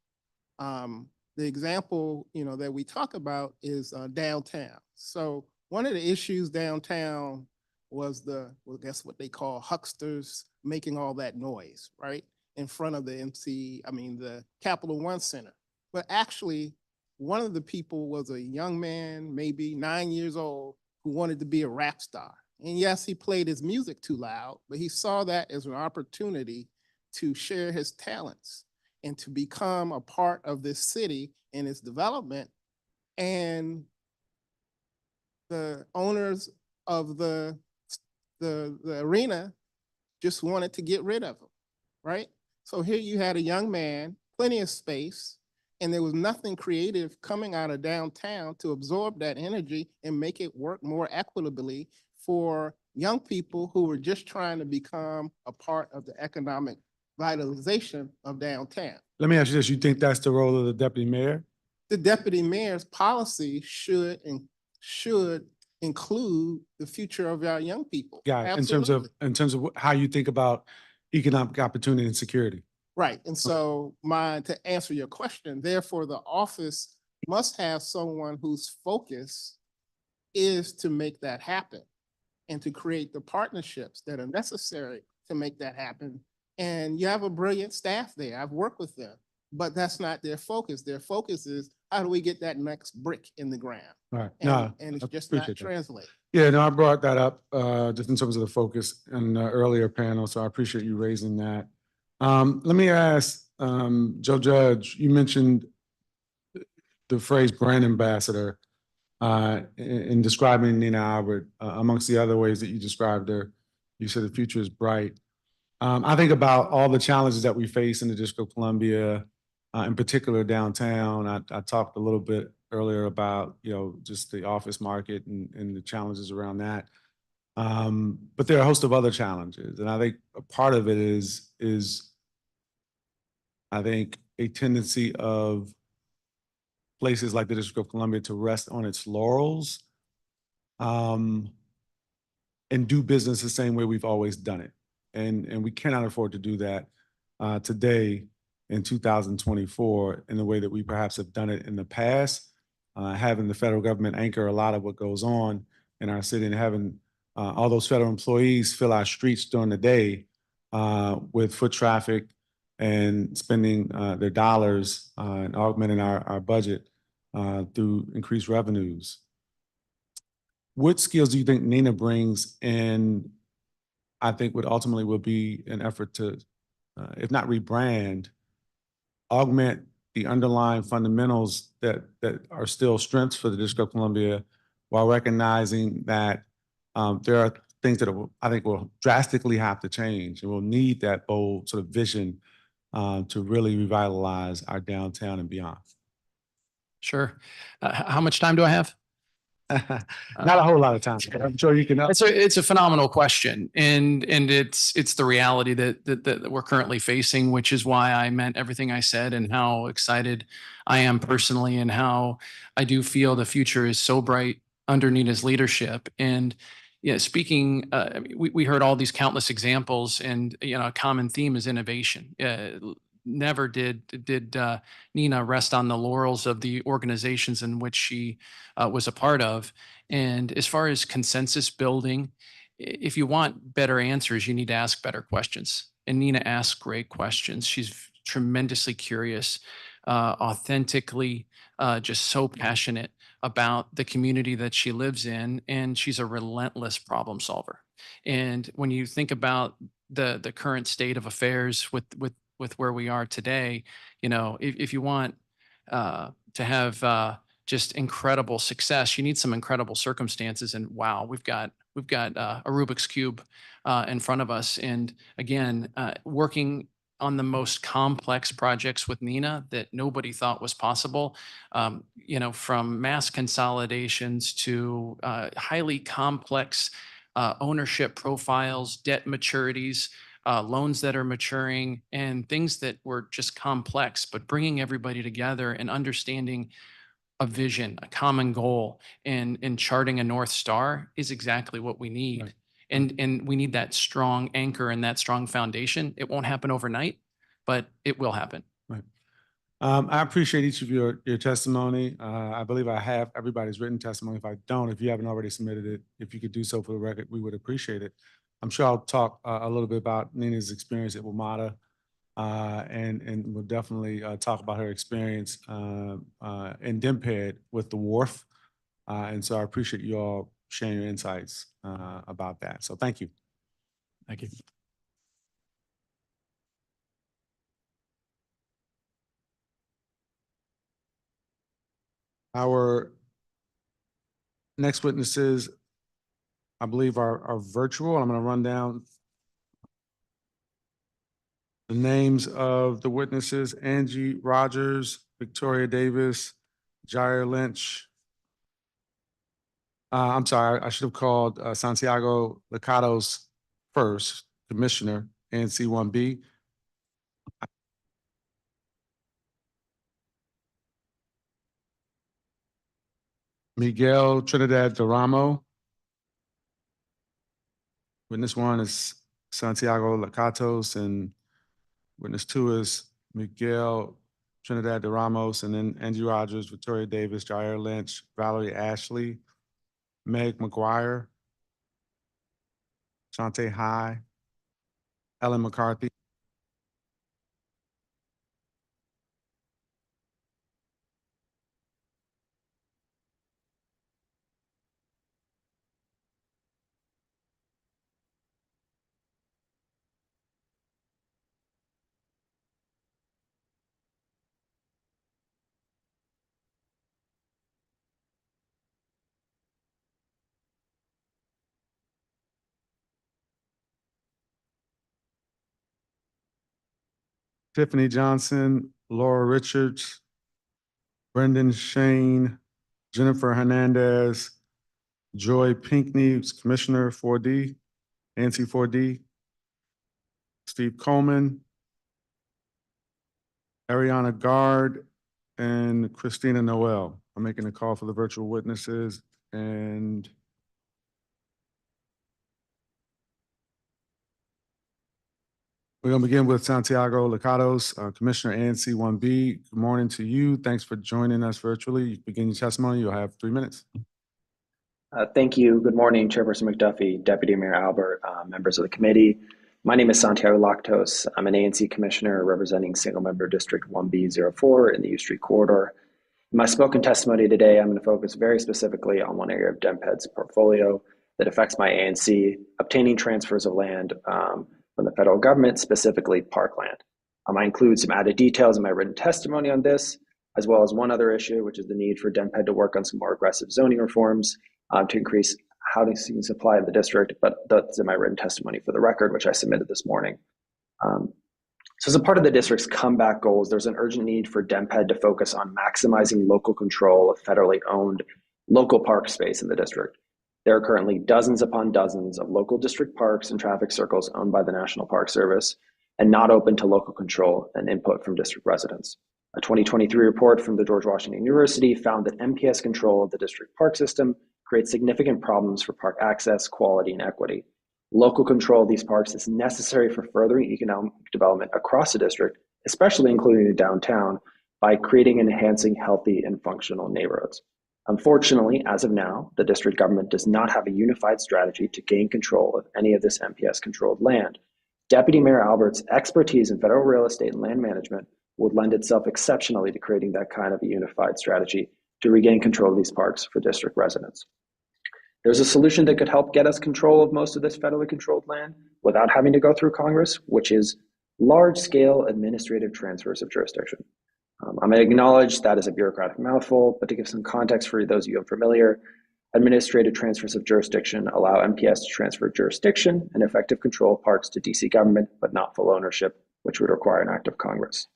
The example, that we talk about is downtown. So one of the issues downtown was guess what they call hucksters making all that noise, right? In front of the Capital One Center. But actually, one of the people was a young man, maybe 9 years old, who wanted to be a rap star. And yes, he played his music too loud, but he saw that as an opportunity to share his talents and to become a part of this city and its development. And the owners of the arena just wanted to get rid of him, right? So here you had a young man, plenty of space, and there was nothing creative coming out of downtown to absorb that energy and make it work more equitably for young people who were just trying to become a part of the economic vitalization of downtown. Let me ask you this, you think that's the role of the deputy mayor? The deputy mayor's policy should include the future of our young people. Got it. Absolutely. In terms of how you think about economic opportunity and security. Right, and so to answer your question, therefore the office must have someone whose focus is to make that happen and to create the partnerships that are necessary to make that happen. And you have a brilliant staff there. I've worked with them, but that's not their focus. Their focus is how do we get that next brick in the ground? All right. And, No, and it's I just not appreciate that. translated. Yeah, no, I brought that up just in terms of the focus in the earlier panel, so I appreciate you raising that. Let me ask Joe Judge, you mentioned the phrase brand ambassador in describing Nina Albert, amongst the other ways that you described her. You said the future is bright. I think about all the challenges that we face in the District of Columbia, in particular downtown. I talked a little bit earlier about, just the office market and the challenges around that. But there are a host of other challenges. And I think a part of it is I think a tendency of places like the District of Columbia to rest on its laurels and do business the same way we've always done it. And we cannot afford to do that today in 2024 in the way that we perhaps have done it in the past, having the federal government anchor a lot of what goes on in our city and having all those federal employees fill our streets during the day with foot traffic and spending their dollars and augmenting our budget through increased revenues. What skills do you think Nina brings in, I think what ultimately will be an effort to, if not rebrand, augment the underlying fundamentals that are still strengths for the District of Columbia, while recognizing that there are things that I think will drastically have to change, and we'll need that bold sort of vision to really revitalize our downtown and beyond. Sure. How much time do I have? Not a whole lot of time. I'm sure you can. It's a phenomenal question, and it's the reality that we're currently facing, which is why I meant everything I said and how excited I am personally, and how I do feel the future is so bright under Nina's leadership. And speaking, we heard all these countless examples, and a common theme is innovation. Never did Nina rest on the laurels of the organizations in which she was a part of. And as far as consensus building, if you want better answers, you need to ask better questions. And Nina asks great questions. She's tremendously curious, authentically, just so passionate about the community that she lives in. And she's a relentless problem solver. And when you think about the current state of affairs with where we are today, if you want to have just incredible success, you need some incredible circumstances. And wow, we've got a Rubik's Cube in front of us. And again, working on the most complex projects with Nina that nobody thought was possible, from mass consolidations to highly complex ownership profiles, debt maturities, loans that are maturing, and things that were just complex, but bringing everybody together and understanding a vision, a common goal, and charting a North Star is exactly what we need. Right. And we need that strong anchor and that strong foundation. It won't happen overnight, but it will happen. Right. I appreciate each of your testimony. I believe I have everybody's written testimony. If I don't, if you haven't already submitted it, if you could do so for the record, we would appreciate it. I'm sure I'll talk a little bit about Nina's experience at WMATA, and we'll definitely talk about her experience in DMPED with the wharf. And so I appreciate you all sharing your insights about that. So thank you. Thank you. Our next witnesses, I believe, are virtual. I'm going to run down the names of the witnesses: Angie Rogers, Victoria Davis, Jair Lynch. I'm sorry, I should have called Santiago Licados first, Commissioner, ANC1B. Miguel Trinidad Duramo. Witness one is Santiago Licados, and witness two is Miguel Trinidad de Ramos, and then Angie Rogers, Victoria Davis, Jair Lynch, Valerie Ashley, Meg McGuire, Shante High, Ellen McCarthy. Tiffany Johnson, Laura Richards, Brendan Shane, Jennifer Hernandez, Joy Pinkney, Commissioner 4D, Nancy 4D, Steve Coleman, Ariana Gard, and Christina Noel. I'm making a call for the virtual witnesses, and we're going to begin with Santiago Licados, Commissioner ANC1B. Good morning to you. Thanks for joining us virtually. You begin your testimony. You'll have 3 minutes. Thank you. Good morning, Chairperson McDuffie, Deputy Mayor Albert, members of the committee. My name is Santiago Licados. I'm an ANC Commissioner representing Single Member District 1B04 in the U Street Corridor. In my spoken testimony today, I'm going to focus very specifically on one area of DMPED's portfolio that affects my ANC, obtaining transfers of land from the federal government, specifically parkland. I include some added details in my written testimony on this, as well as one other issue, which is the need for DMPED to work on some more aggressive zoning reforms to increase housing supply in the district, but that's in my written testimony for the record, which I submitted this morning. So as a part of the district's comeback goals, there's an urgent need for DMPED to focus on maximizing local control of federally owned local park space in the district. There are currently dozens upon dozens of local district parks and traffic circles owned by the National Park Service and not open to local control and input from district residents. A 2023 report from the George Washington University found that MPS control of the district park system creates significant problems for park access, quality, and equity. Local control of these parks is necessary for furthering economic development across the district, especially including the downtown, by creating and enhancing healthy and functional neighborhoods. Unfortunately, as of now, the district government does not have a unified strategy to gain control of any of this MPS-controlled land. Deputy Mayor Albert's expertise in federal real estate and land management would lend itself exceptionally to creating that kind of a unified strategy to regain control of these parks for district residents. There's a solution that could help get us control of most of this federally controlled land without having to go through Congress, which is large-scale administrative transfers of jurisdiction. I'm going to acknowledge that is a bureaucratic mouthful, but to give some context for those of you unfamiliar, administrative transfers of jurisdiction allow MPS to transfer jurisdiction and effective control of parks to DC government, but not full ownership, which would require an act of Congress.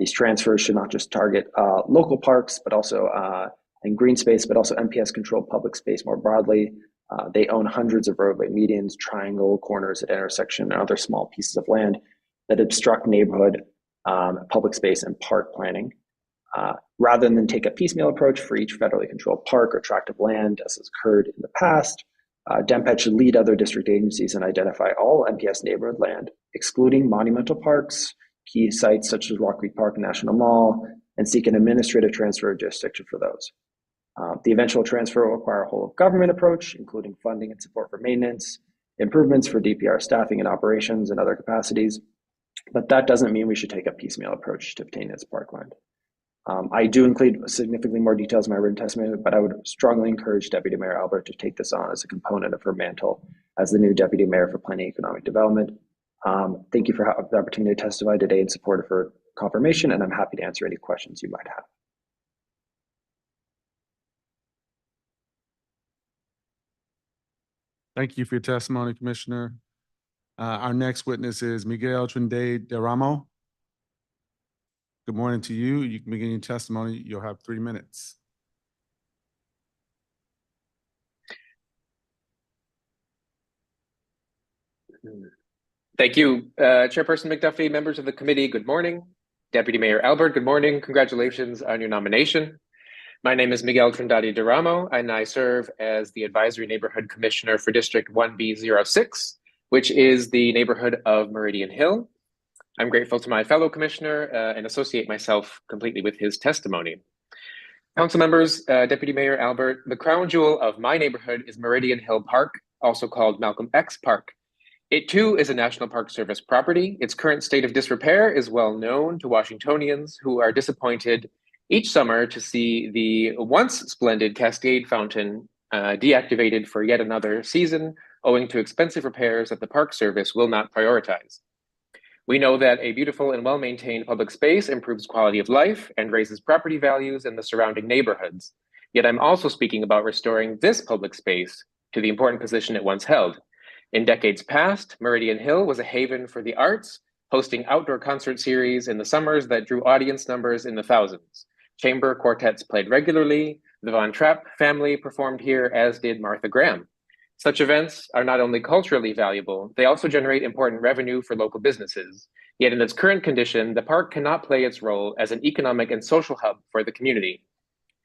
These transfers should not just target local parks, but also and green space, but also MPS-controlled public space more broadly. They own hundreds of roadway medians, triangle corners at intersection, and other small pieces of land that obstruct neighborhood, public space, and park planning. Rather than take a piecemeal approach for each federally controlled park or tract of land, as has occurred in the past, DEMPED should lead other district agencies and identify all NPS neighborhood land, excluding monumental parks, key sites such as Rock Creek Park and National Mall, and seek an administrative transfer of jurisdiction for those. The eventual transfer will require a whole of government approach, including funding and support for maintenance, improvements for DPR staffing and operations and other capacities. But that doesn't mean we should take a piecemeal approach to obtain its parkland. I do include significantly more details in my written testimony, but I would strongly encourage Deputy Mayor Albert to take this on as a component of her mantle as the new Deputy Mayor for Planning and Economic Development. Thank you for the opportunity to testify today in support of her confirmation, and I'm happy to answer any questions you might have. Thank you for your testimony, Commissioner. Our next witness is Miguel Trindade de Ramo. Good morning to you. You can begin your testimony. You'll have 3 minutes. Thank you, Chairperson McDuffie, members of the committee, good morning. Deputy Mayor Albert, good morning. Congratulations on your nomination. My name is Miguel Trindade de Ramo, and I serve as the Advisory Neighborhood Commissioner for District 1B06, which is the neighborhood of Meridian Hill. I'm grateful to my fellow commissioner and associate myself completely with his testimony. Council members, Deputy Mayor Albert, the crown jewel of my neighborhood is Meridian Hill Park, also called Malcolm X Park. It too is a National Park Service property. Its current state of disrepair is well known to Washingtonians who are disappointed each summer to see the once splendid Cascade Fountain deactivated for yet another season, owing to expensive repairs that the Park Service will not prioritize. We know that a beautiful and well-maintained public space improves quality of life and raises property values in the surrounding neighborhoods. Yet I'm also speaking about restoring this public space to the important position it once held. In decades past, Meridian Hill was a haven for the arts, hosting outdoor concert series in the summers that drew audience numbers in the thousands. Chamber quartets played regularly, the Von Trapp family performed here, as did Martha Graham. Such events are not only culturally valuable, they also generate important revenue for local businesses. Yet in its current condition, the park cannot play its role as an economic and social hub for the community.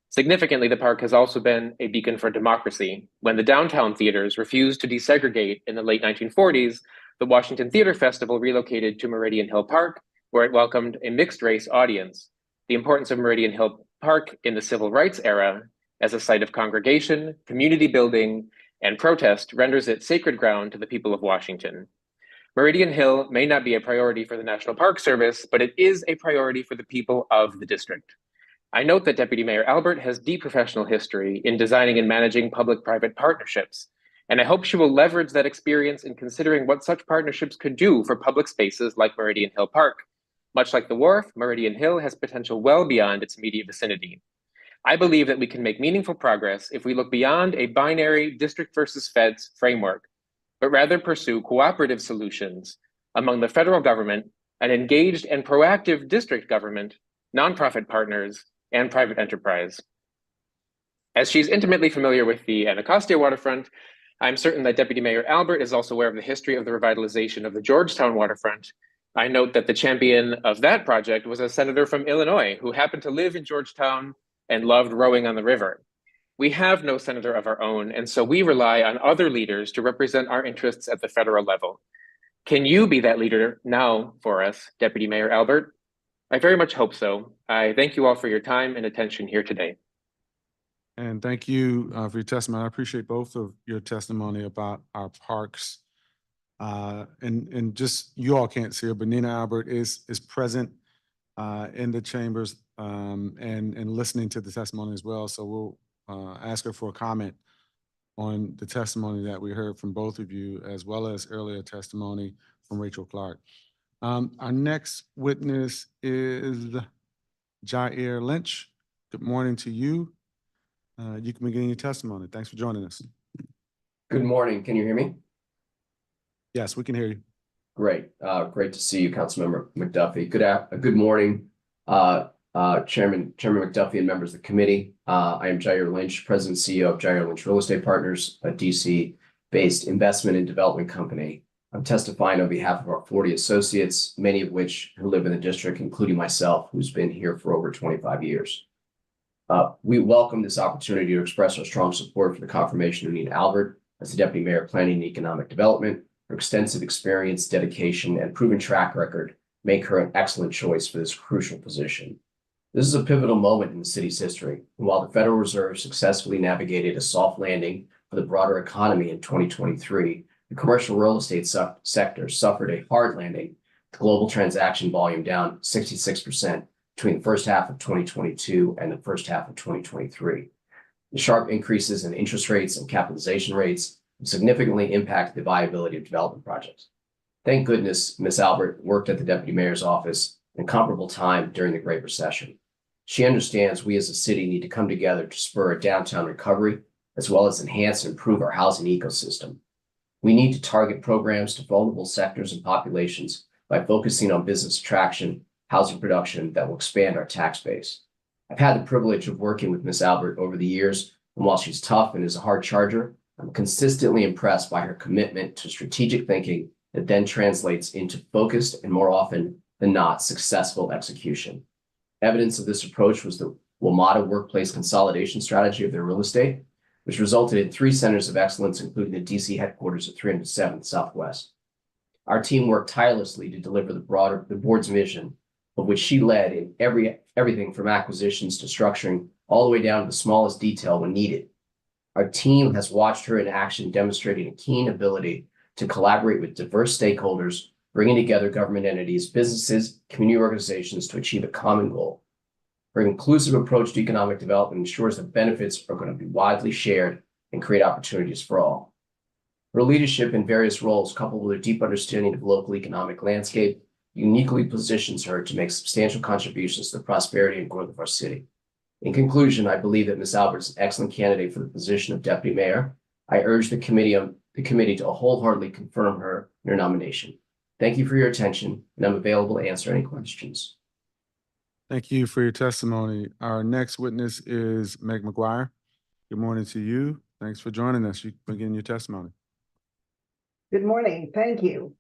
Significantly, the park has also been a beacon for democracy. When the downtown theaters refused to desegregate in the late 1940s, the Washington Theater Festival relocated to Meridian Hill Park, where it welcomed a mixed-race audience. The importance of Meridian Hill Park in the civil rights era as a site of congregation, community building, and protest renders it sacred ground to the people of Washington. Meridian Hill may not be a priority for the National Park Service, but it is a priority for the people of the district. I note that Deputy Mayor Albert has deep professional history in designing and managing public-private partnerships, and I hope she will leverage that experience in considering what such partnerships could do for public spaces like Meridian Hill Park. Much like the Wharf, Meridian Hill has potential well beyond its immediate vicinity. I believe that we can make meaningful progress if we look beyond a binary district versus feds framework, but rather pursue cooperative solutions among the federal government, an engaged and proactive district government, nonprofit partners, and private enterprise. As she's intimately familiar with the Anacostia waterfront, I'm certain that Deputy Mayor Albert is also aware of the history of the revitalization of the Georgetown waterfront. I note that the champion of that project was a senator from Illinois who happened to live in Georgetown and loved rowing on the river. We have no senator of our own, and so we rely on other leaders to represent our interests at the federal level. Can you be that leader now for us, Deputy Mayor Albert? I very much hope so. I thank you all for your time and attention here today. And thank you for your testimony. I appreciate both of your testimony about our parks. And just, you all can't see her, but Nina Albert is present in the chambers and listening to the testimony as well. So we'll ask her for a comment on the testimony that we heard from both of you, as well as earlier testimony from Rachel Clark. Our next witness is Jair Lynch. Good morning to you. You can begin your testimony. Thanks for joining us. Good morning. Can you hear me? Yes, we can hear you. Great. Great to see you, Councilmember McDuffie. Good morning, Chairman McDuffie and members of the committee. I am Jair Lynch, President and CEO of Jair Lynch Real Estate Partners, a DC-based investment and development company. I'm testifying on behalf of our 40 associates, many of which who live in the district, including myself, who's been here for over 25 years. We welcome this opportunity to express our strong support for the confirmation of Nina Albert as the Deputy Mayor of Planning and Economic Development. Her extensive experience, dedication, and proven track record make her an excellent choice for this crucial position. This is a pivotal moment in the city's history. And while the Federal Reserve successfully navigated a soft landing for the broader economy in 2023, the commercial real estate sector suffered a hard landing, with global transaction volume down 66% between the first half of 2022 and the first half of 2023. The sharp increases in interest rates and capitalization rates significantly impacted the viability of development projects. Thank goodness Ms. Albert worked at the Deputy Mayor's office in comparable time during the Great Recession. She understands we as a city need to come together to spur a downtown recovery, as well as enhance and improve our housing ecosystem. We need to target programs to vulnerable sectors and populations by focusing on business attraction, housing production that will expand our tax base. I've had the privilege of working with Ms. Albert over the years, and while she's tough and is a hard charger, I'm consistently impressed by her commitment to strategic thinking that then translates into focused and more often than not successful execution. Evidence of this approach was the WMATA workplace consolidation strategy of their real estate, which resulted in 3 centers of excellence, including the DC headquarters at 307th Southwest. Our team worked tirelessly to deliver the board's vision, of which she led in everything from acquisitions to structuring, all the way down to the smallest detail when needed. Our team has watched her in action, demonstrating a keen ability to collaborate with diverse stakeholders, bringing together government entities, businesses, community organizations to achieve a common goal. Her inclusive approach to economic development ensures that benefits are going to be widely shared and create opportunities for all. Her leadership in various roles, coupled with her deep understanding of the local economic landscape, uniquely positions her to make substantial contributions to the prosperity and growth of our city. In conclusion, I believe that Ms. Albert is an excellent candidate for the position of Deputy Mayor. I urge the committee to wholeheartedly confirm her nomination. Thank you for your attention, and I'm available to answer any questions. Thank you for your testimony. Our next witness is Meg McGuire. Good morning to you. Thanks for joining us. You can begin your testimony. Good morning. Thank you.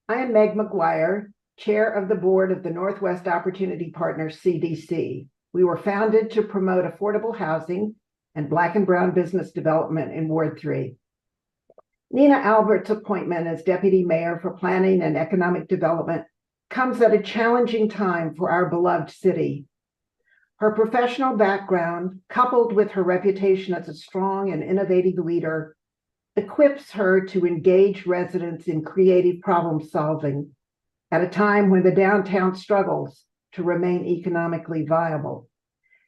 I am Meg McGuire, Chair of the Board of the Northwest Opportunity Partners, CDC. We were founded to promote affordable housing and Black and Brown business development in Ward 3. Nina Albert's appointment as Deputy Mayor for Planning and Economic Development comes at a challenging time for our beloved city. Her professional background, coupled with her reputation as a strong and innovative leader, equips her to engage residents in creative problem solving at a time when the downtown struggles to remain economically viable.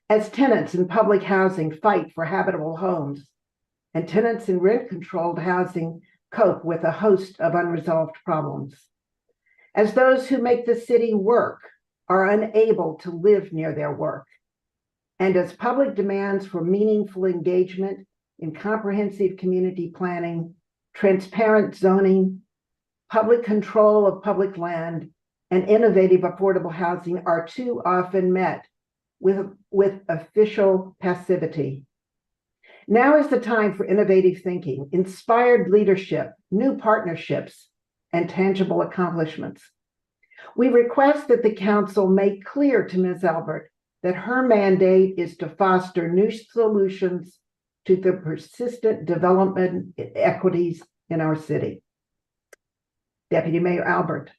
As tenants in public housing fight for habitable homes, and tenants in rent-controlled housing cope with a host of unresolved problems. As those who make the city work are unable to live near their work, and as public demands for meaningful engagement in comprehensive community planning, transparent zoning, public control of public land, and innovative affordable housing are too often met with official passivity. Now is the time for innovative thinking, inspired leadership, new partnerships, and tangible accomplishments. We request that the council make clear to Ms. Albert that her mandate is to foster new solutions to the persistent development equities in our city. Deputy Mayor Albert.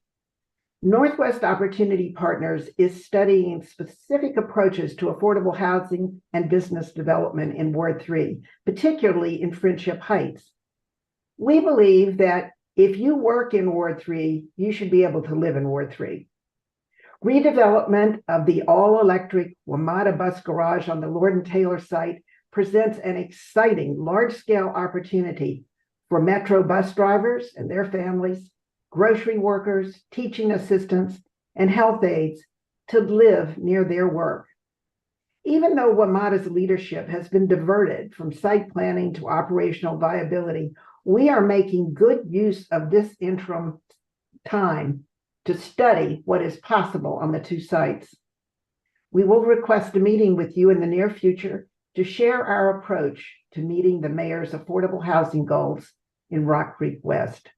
Northwest Opportunity Partners is studying specific approaches to affordable housing and business development in Ward 3, particularly in Friendship Heights. We believe that if you work in Ward 3, you should be able to live in Ward 3. Redevelopment of the all-electric WMATA bus garage on the Lord and Taylor site presents an exciting large-scale opportunity for Metro bus drivers and their families, grocery workers, teaching assistants, and health aides to live near their work. Even though WMATA's leadership has been diverted from site planning to operational viability, we are making good use of this interim time to study what is possible on the 2 sites. We will request a meeting with you in the near future to share our approach to meeting the mayor's affordable housing goals in Rock Creek West.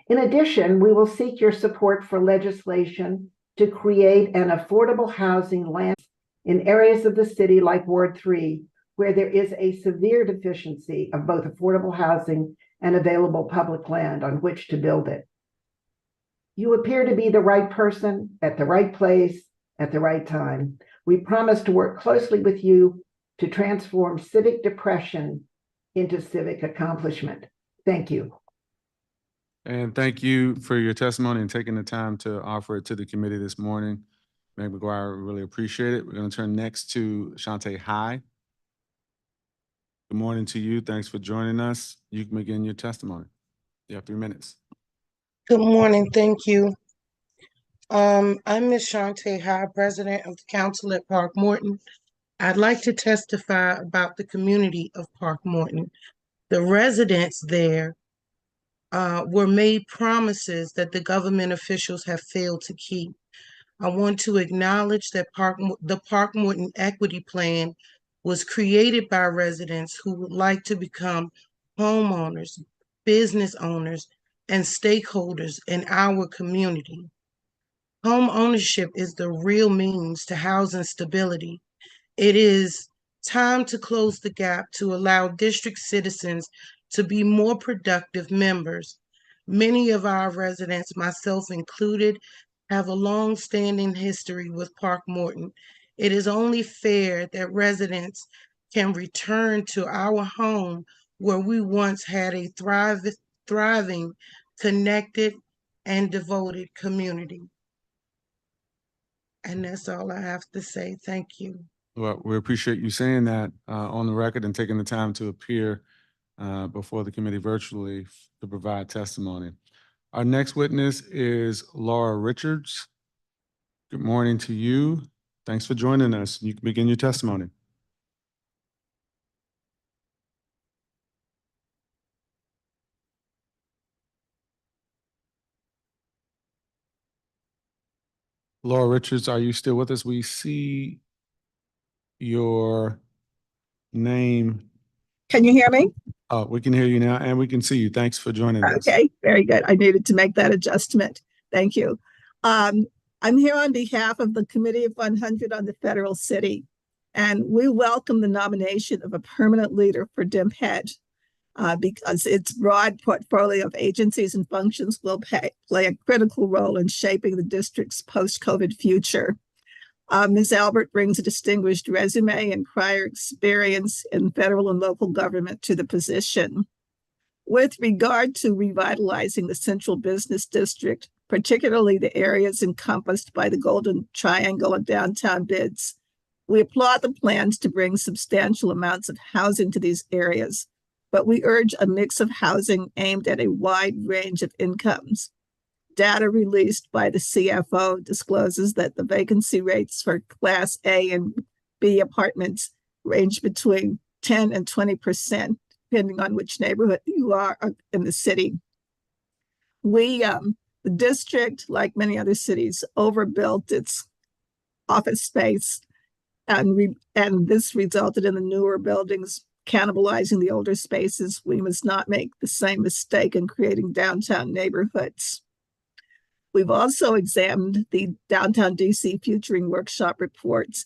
In addition, we will seek your support for legislation to create an affordable housing land in areas of the city like Ward 3, where there is a severe deficiency of both affordable housing and available public land on which to build it. You appear to be the right person at the right place at the right time. We promise to work closely with you to transform civic depression into civic accomplishment. Thank you. And thank you for your testimony and taking the time to offer it to the committee this morning. Meg McGuire, we really appreciate it. We're going to turn next to Shante High. Good morning to you. Thanks for joining us. You can begin your testimony. You have 3 minutes. Good morning. Thank you. I'm Ms. Shante High, President of the Council at Park Morton. I'd like to testify about the community of Park Morton. The residents there were made promises that the government officials have failed to keep. I want to acknowledge that the Park Morton Equity Plan was created by residents who would like to become homeowners, business owners, and stakeholders in our community. Home ownership is the real means to housing stability. It is time to close the gap to allow district citizens to be more productive members. Many of our residents, myself included, have a long-standing history with Park Morton. It is only fair that residents can return to our home where we once had a thriving, connected, and devoted community. And that's all I have to say. Thank you. Well, we appreciate you saying that on the record and taking the time to appear before the committee virtually to provide testimony. Our next witness is Laura Richards. Good morning to you. Thanks for joining us. You can begin your testimony. Laura Richards, are you still with us? We see your name. Can you hear me? We can hear you now and we can see you. Thanks for joining us. Okay, very good. I needed to make that adjustment. Thank you. I'm here on behalf of the Committee of 100 on the Federal City, and we welcome the nomination of a permanent leader for DIMHED because its broad portfolio of agencies and functions will play a critical role in shaping the district's post-COVID future. Ms. Albert brings a distinguished resume and prior experience in federal and local government to the position. With regard to revitalizing the central business district, particularly the areas encompassed by the Golden Triangle and downtown bids, we applaud the plans to bring substantial amounts of housing to these areas, but we urge a mix of housing aimed at a wide range of incomes. Data released by the CFO discloses that the vacancy rates for Class A and B apartments range between 10 and 20%, depending on which neighborhood you are in the city. The district, like many other cities, overbuilt its office space, and this resulted in the newer buildings cannibalizing the older spaces. We must not make the same mistake in creating downtown neighborhoods. We've also examined the Downtown DC Futuring Workshop reports.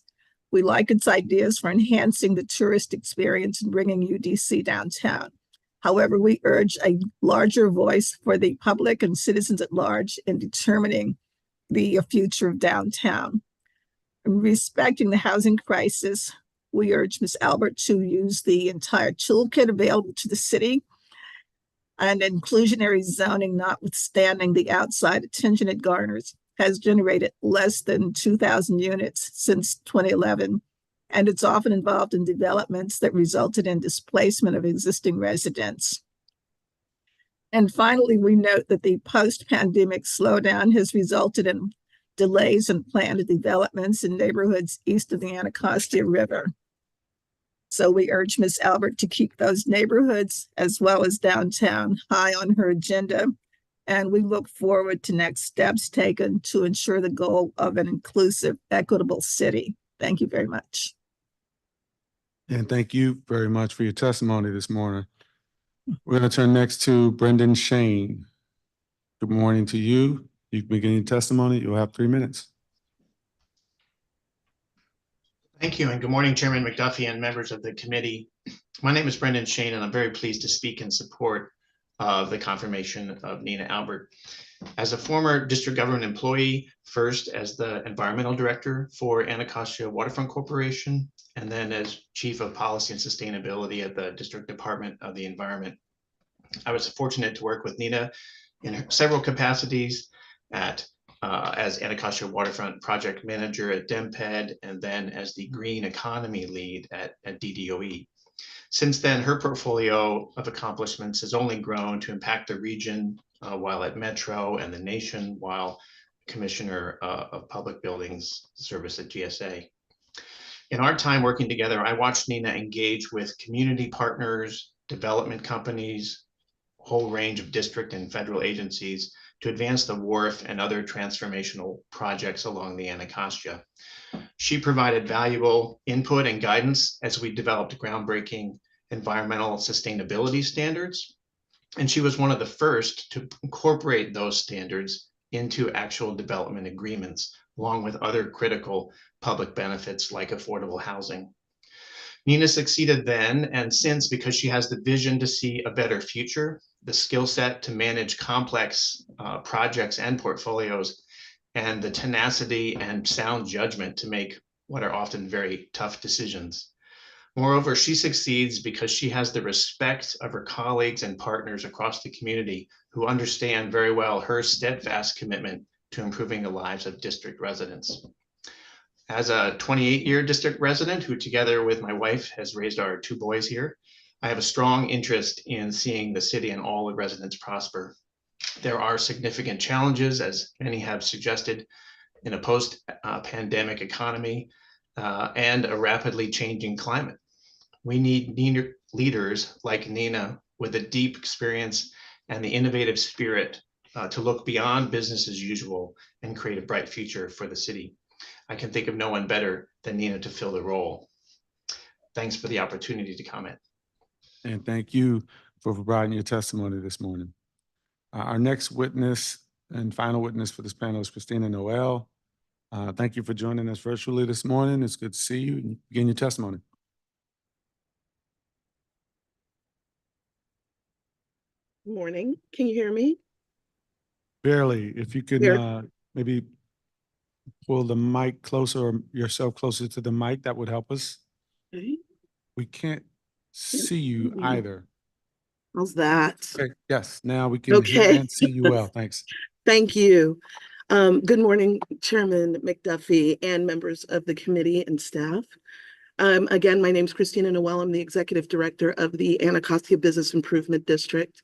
We like its ideas for enhancing the tourist experience and bringing UDC downtown. However, we urge a larger voice for the public and citizens at large in determining the future of downtown. In respecting the housing crisis, we urge Ms. Albert to use the entire toolkit available to the city, and inclusionary zoning, notwithstanding the outside attention it garners, has generated less than 2,000 units since 2011, and it's often involved in developments that resulted in displacement of existing residents. And finally, we note that the post-pandemic slowdown has resulted in delays in planned developments in neighborhoods east of the Anacostia River. So we urge Ms. Albert to keep those neighborhoods as well as downtown high on her agenda And we look forward to next steps taken to ensure the goal of an inclusive, equitable city. Thank you very much. And thank you very much for your testimony this morning. We're going to turn next to Brendan Shane. Good morning to you. You can begin your testimony. You'll have 3 minutes. Thank you, and good morning, Chairman McDuffie and members of the committee. My name is Brendan Shane, and I'm very pleased to speak in support of the confirmation of Nina Albert. As a former district government employee, first as the environmental director for Anacostia Waterfront Corporation, and then as chief of policy and sustainability at the District Department of the Environment, I was fortunate to work with Nina in several capacities as Anacostia Waterfront Project Manager at DEMPED, and then as the Green Economy Lead at DDOE. Since then, her portfolio of accomplishments has only grown to impact the region while at Metro and the nation while Commissioner of Public Buildings Service at GSA. In our time working together, I watched Nina engage with community partners, development companies, a whole range of district and federal agencies to advance the wharf and other transformational projects along the Anacostia. She provided valuable input and guidance as we developed groundbreaking environmental sustainability standards. And she was one of the first to incorporate those standards into actual development agreements, along with other critical public benefits like affordable housing. Nina succeeded then and since because she has the vision to see a better future, the skill set to manage complex projects and portfolios, and the tenacity and sound judgment to make what are often very tough decisions. Moreover, she succeeds because she has the respect of her colleagues and partners across the community who understand very well her steadfast commitment to improving the lives of district residents. As a 28-year district resident who together with my wife has raised our 2 boys here, I have a strong interest in seeing the city and all the residents prosper. There are significant challenges, as many have suggested, in a post-pandemic economy and a rapidly changing climate. We need leaders like Nina with a deep experience and the innovative spirit to look beyond business as usual and create a bright future for the city. I can think of no one better than Nina to fill the role. Thanks for the opportunity to comment. And thank you for providing your testimony this morning. Our next witness and final witness for this panel is Christina Noel. Thank you for joining us virtually this morning. It's good to see you and begin your testimony. Morning. Can you hear me? Barely. If you could maybe pull the mic closer or yourself closer to the mic, that would help us. Okay. We can't see you either. How's that? Okay. Yes, now we can hear and see you well. Thanks. Thank you. Good morning, Chairman McDuffie and members of the committee and staff. Again, my name is Christina Noel. I'm the Executive Director of the Anacostia Business Improvement District.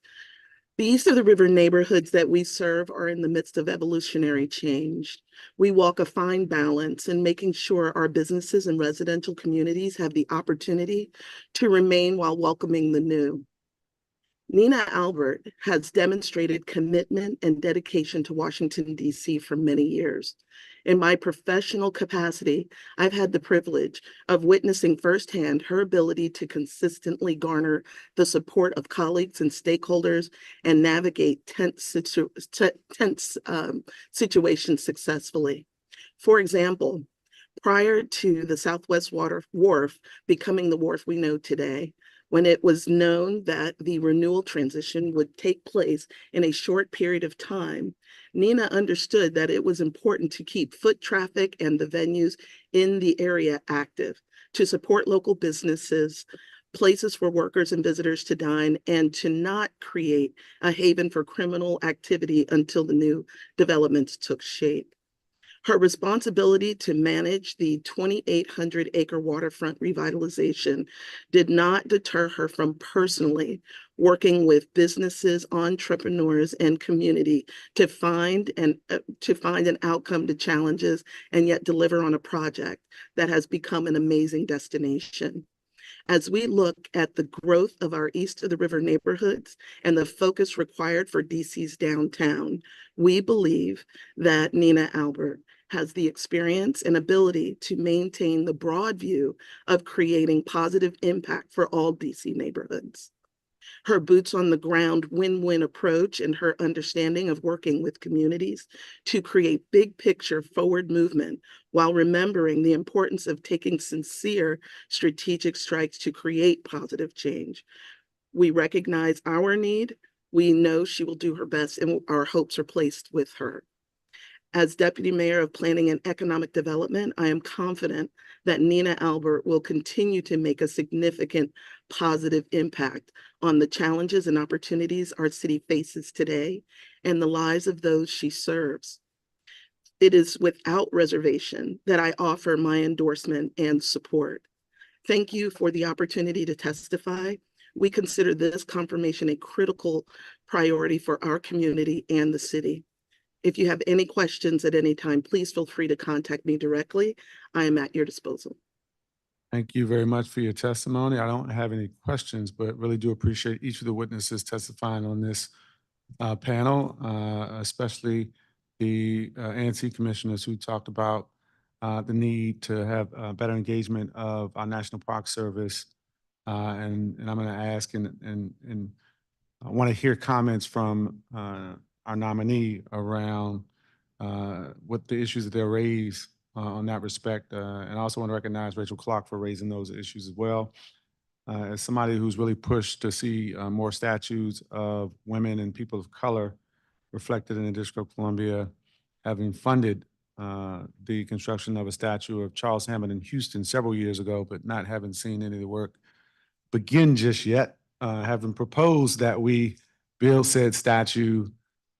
The East of the River neighborhoods that we serve are in the midst of evolutionary change. We walk a fine balance in making sure our businesses and residential communities have the opportunity to remain while welcoming the new. Nina Albert has demonstrated commitment and dedication to Washington, D.C. for many years. In my professional capacity, I've had the privilege of witnessing firsthand her ability to consistently garner the support of colleagues and stakeholders and navigate tense situations successfully. For example, prior to the Southwest Wharf becoming the wharf we know today, when it was known that the renewal transition would take place in a short period of time, Nina understood that it was important to keep foot traffic and the venues in the area active, to support local businesses, places for workers and visitors to dine, and to not create a haven for criminal activity until the new developments took shape. Her responsibility to manage the 2,800-acre waterfront revitalization did not deter her from personally working with businesses, entrepreneurs, and community to find an outcome to challenges and yet deliver on a project that has become an amazing destination. As we look at the growth of our east of the river neighborhoods and the focus required for DC's downtown, we believe that Nina Albert has the experience and ability to maintain the broad view of creating positive impact for all DC neighborhoods. Her boots on the ground win-win approach and her understanding of working with communities to create big picture forward movement while remembering the importance of taking sincere strategic strikes to create positive change. We recognize our need. We know she will do her best, and our hopes are placed with her. As Deputy Mayor of Planning and Economic Development, I am confident that Nina Albert will continue to make a significant positive impact on the challenges and opportunities our city faces today and the lives of those she serves. It is without reservation that I offer my endorsement and support. Thank you for the opportunity to testify. We consider this confirmation a critical priority for our community and the city. If you have any questions at any time, please feel free to contact me directly. I am at your disposal. Thank you very much for your testimony. I don't have any questions, but really do appreciate each of the witnesses testifying on this panel, especially the ANC commissioners who talked about the need to have better engagement of our National Park Service. And I'm going to ask and I want to hear comments from our nominee around what the issues that they'll raise on that respect. And I also want to recognize Rachel Clark for raising those issues as well. As somebody who's really pushed to see more statues of women and people of color reflected in the District of Columbia, having funded the construction of a statue of Charles Hammond in Houston several years ago, but not having seen any of the work begin just yet, having proposed that we build said statue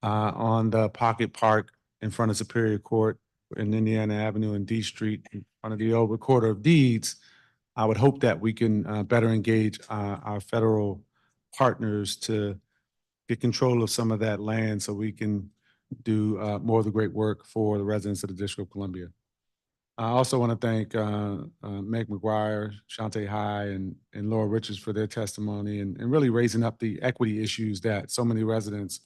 on the Pocket Park in front of Superior Court in Indiana Avenue and D Street in front of the old Recorder of Deeds. I would hope that we can better engage our federal partners to get control of some of that land so we can do more of the great work for the residents of the District of Columbia. I also want to thank Meg McGuire, Shante High, and Laura Richards for their testimony and really raising up the equity issues that so many residents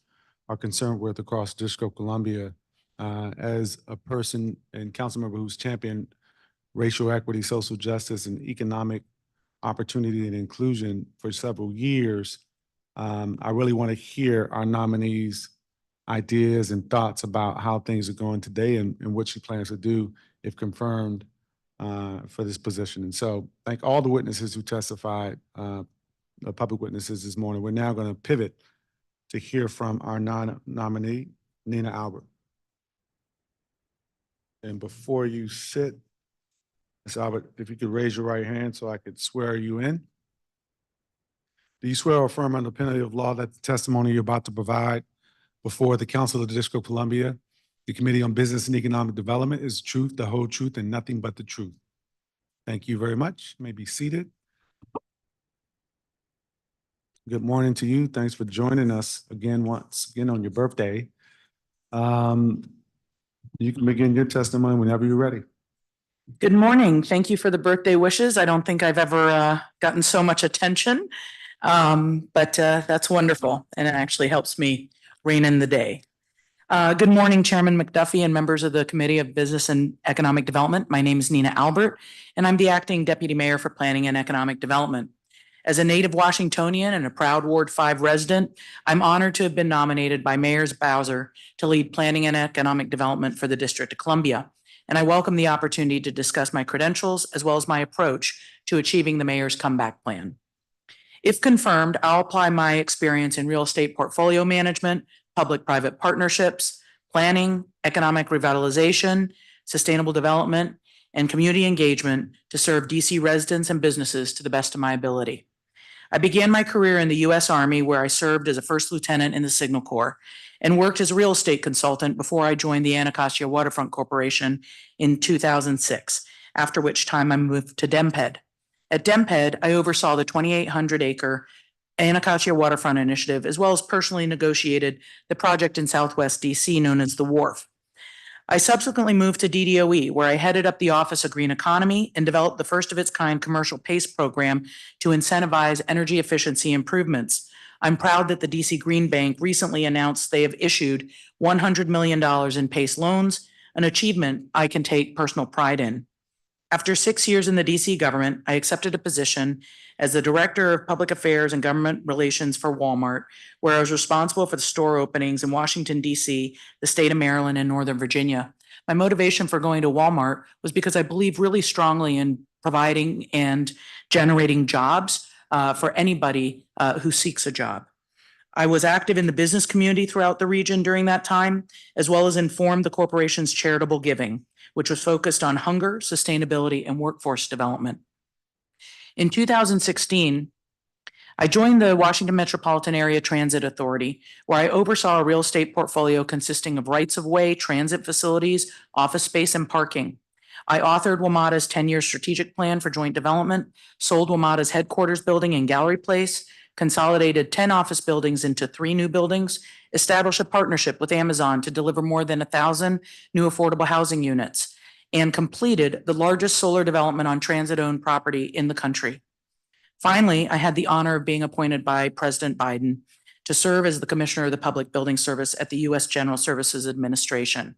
are concerned with across the District of Columbia. As a person and council member who's championed racial equity, social justice, and economic opportunity and inclusion for several years, I really want to hear our nominees' ideas and thoughts about how things are going today and what she plans to do if confirmed for this position. And so thank all the witnesses who testified, the public witnesses this morning. We're now going to pivot to hear from our nominee, Nina Albert. And before you sit, Ms. Albert, if you could raise your right hand so I could swear you in. Do you swear or affirm under penalty of law that the testimony you're about to provide before the Council of the District of Columbia, the Committee on Business and Economic Development, is the truth, the whole truth, and nothing but the truth? Thank you very much. You may be seated. Good morning to you. Thanks for joining us once again on your birthday. You can begin your testimony whenever you're ready. Good morning. Thank you for the birthday wishes. I don't think I've ever gotten so much attention, but that's wonderful, and it actually helps me rein in the day. Good morning, Chairman McDuffie and members of the Committee of Business and Economic Development. My name is Nina Albert, and I'm the Acting Deputy Mayor for Planning and Economic Development. As a native Washingtonian and a proud Ward 5 resident, I'm honored to have been nominated by Mayor Bowser to lead Planning and Economic Development for the District of Columbia. And I welcome the opportunity to discuss my credentials as well as my approach to achieving the mayor's comeback plan. If confirmed, I'll apply my experience in real estate portfolio management, public-private partnerships, planning, economic revitalization, sustainable development, and community engagement to serve DC residents and businesses to the best of my ability. I began my career in the U.S. Army, where I served as a first lieutenant in the Signal Corps and worked as a real estate consultant before I joined the Anacostia Waterfront Corporation in 2006, after which time I moved to DEMPED. At DEMPED, I oversaw the 2,800-acre Anacostia Waterfront Initiative, as well as personally negotiated the project in Southwest DC known as the Wharf. I subsequently moved to DDOE, where I headed up the Office of Green Economy and developed the first of its kind commercial PACE program to incentivize energy efficiency improvements. I'm proud that the DC Green Bank recently announced they have issued $100 million in PACE loans, an achievement I can take personal pride in. After 6 years in the DC government, I accepted a position as the Director of Public Affairs and Government Relations for Walmart, where I was responsible for the store openings in Washington, DC, the state of Maryland, and Northern Virginia. My motivation for going to Walmart was because I believe really strongly in providing and generating jobs for anybody who seeks a job. I was active in the business community throughout the region during that time, as well as informed the corporation's charitable giving, which was focused on hunger, sustainability, and workforce development. In 2016, I joined the Washington Metropolitan Area Transit Authority, where I oversaw a real estate portfolio consisting of rights-of-way, transit facilities, office space, and parking. I authored WMATA's 10-year strategic plan for joint development, sold WMATA's headquarters building in Gallery Place, consolidated 10 office buildings into 3 new buildings, established a partnership with Amazon to deliver more than 1,000 new affordable housing units, and completed the largest solar development on transit-owned property in the country. Finally, I had the honor of being appointed by President Biden to serve as the Commissioner of the Public Building Service at the U.S. General Services Administration.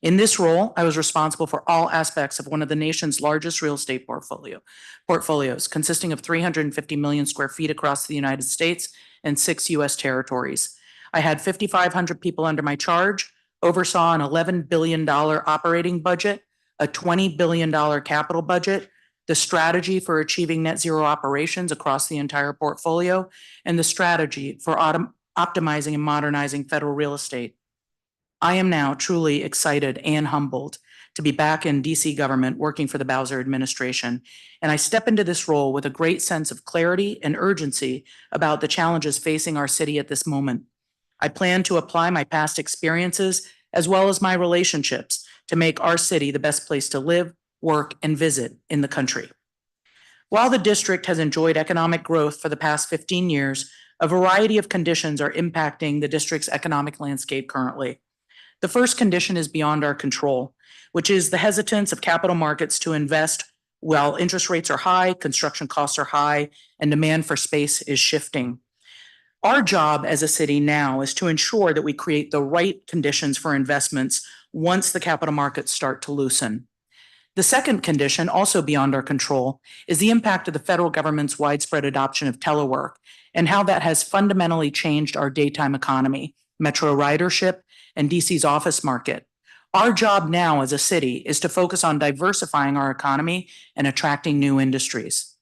In this role, I was responsible for all aspects of one of the nation's largest real estate portfolios, consisting of 350 million square feet across the United States and 6 U.S. territories. I had 5,500 people under my charge, oversaw an $11 billion operating budget, a $20 billion capital budget, the strategy for achieving net zero operations across the entire portfolio, and the strategy for optimizing and modernizing federal real estate. I am now truly excited and humbled to be back in DC government working for the Bowser administration, and I step into this role with a great sense of clarity and urgency about the challenges facing our city at this moment. I plan to apply my past experiences as well as my relationships to make our city the best place to live, work, and visit in the country. While the district has enjoyed economic growth for the past 15 years, a variety of conditions are impacting the district's economic landscape currently. The first condition is beyond our control, which is the hesitance of capital markets to invest while interest rates are high, construction costs are high, and demand for space is shifting. Our job as a city now is to ensure that we create the right conditions for investments once the capital markets start to loosen. The second condition, also beyond our control, is the impact of the federal government's widespread adoption of telework and how that has fundamentally changed our daytime economy, metro ridership, and DC's office market. Our job now as a city is to focus on diversifying our economy and attracting new industries.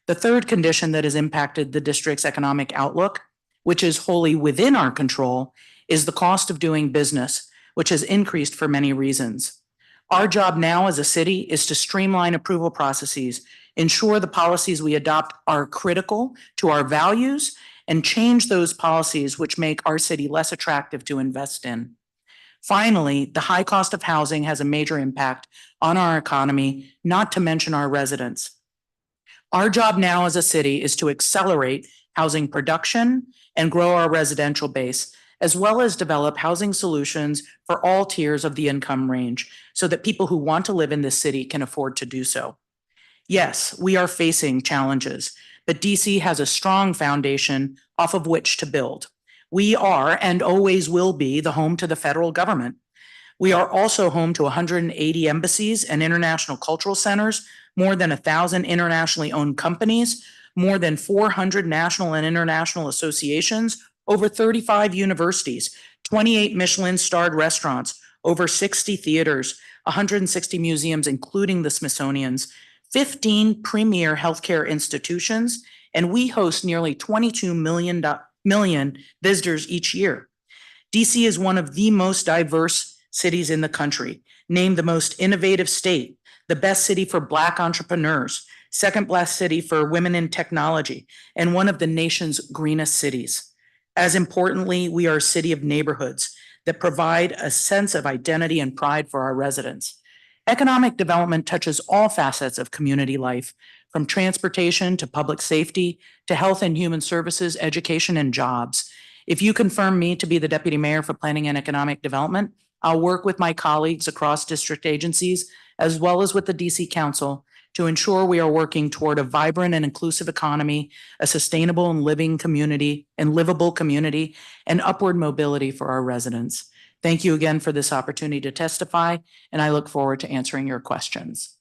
The third condition that has impacted the district's economic outlook, which is wholly within our control, is the cost of doing business, which has increased for many reasons. Our job now as a city is to streamline approval processes, ensure the policies we adopt are critical to our values, and change those policies which make our city less attractive to invest in. Finally, the high cost of housing has a major impact on our economy, not to mention our residents. Our job now as a city is to accelerate housing production and grow our residential base, as well as develop housing solutions for all tiers of the income range so that people who want to live in this city can afford to do so. Yes, we are facing challenges, but DC has a strong foundation off of which to build. We are and always will be the home to the federal government. We are also home to 180 embassies and international cultural centers, more than 1,000 internationally owned companies, more than 400 national and international associations, over 35 universities, 28 Michelin-starred restaurants, over 60 theaters, 160 museums, including the Smithsonian's, 15 premier healthcare institutions, and we host nearly 22 million visitors each year. DC is one of the most diverse cities in the country, named the most innovative state, the best city for Black entrepreneurs, second best city for women in technology, and one of the nation's greenest cities. As importantly, we are a city of neighborhoods that provide a sense of identity and pride for our residents. Economic development touches all facets of community life, from transportation to public safety to health and human services, education, and jobs. If you confirm me to be the deputy mayor for planning and economic development, I'll work with my colleagues across district agencies as well as with the DC Council to ensure we are working toward a vibrant and inclusive economy, a sustainable and livable community, and upward mobility for our residents. Thank you again for this opportunity to testify, and I look forward to answering your questions.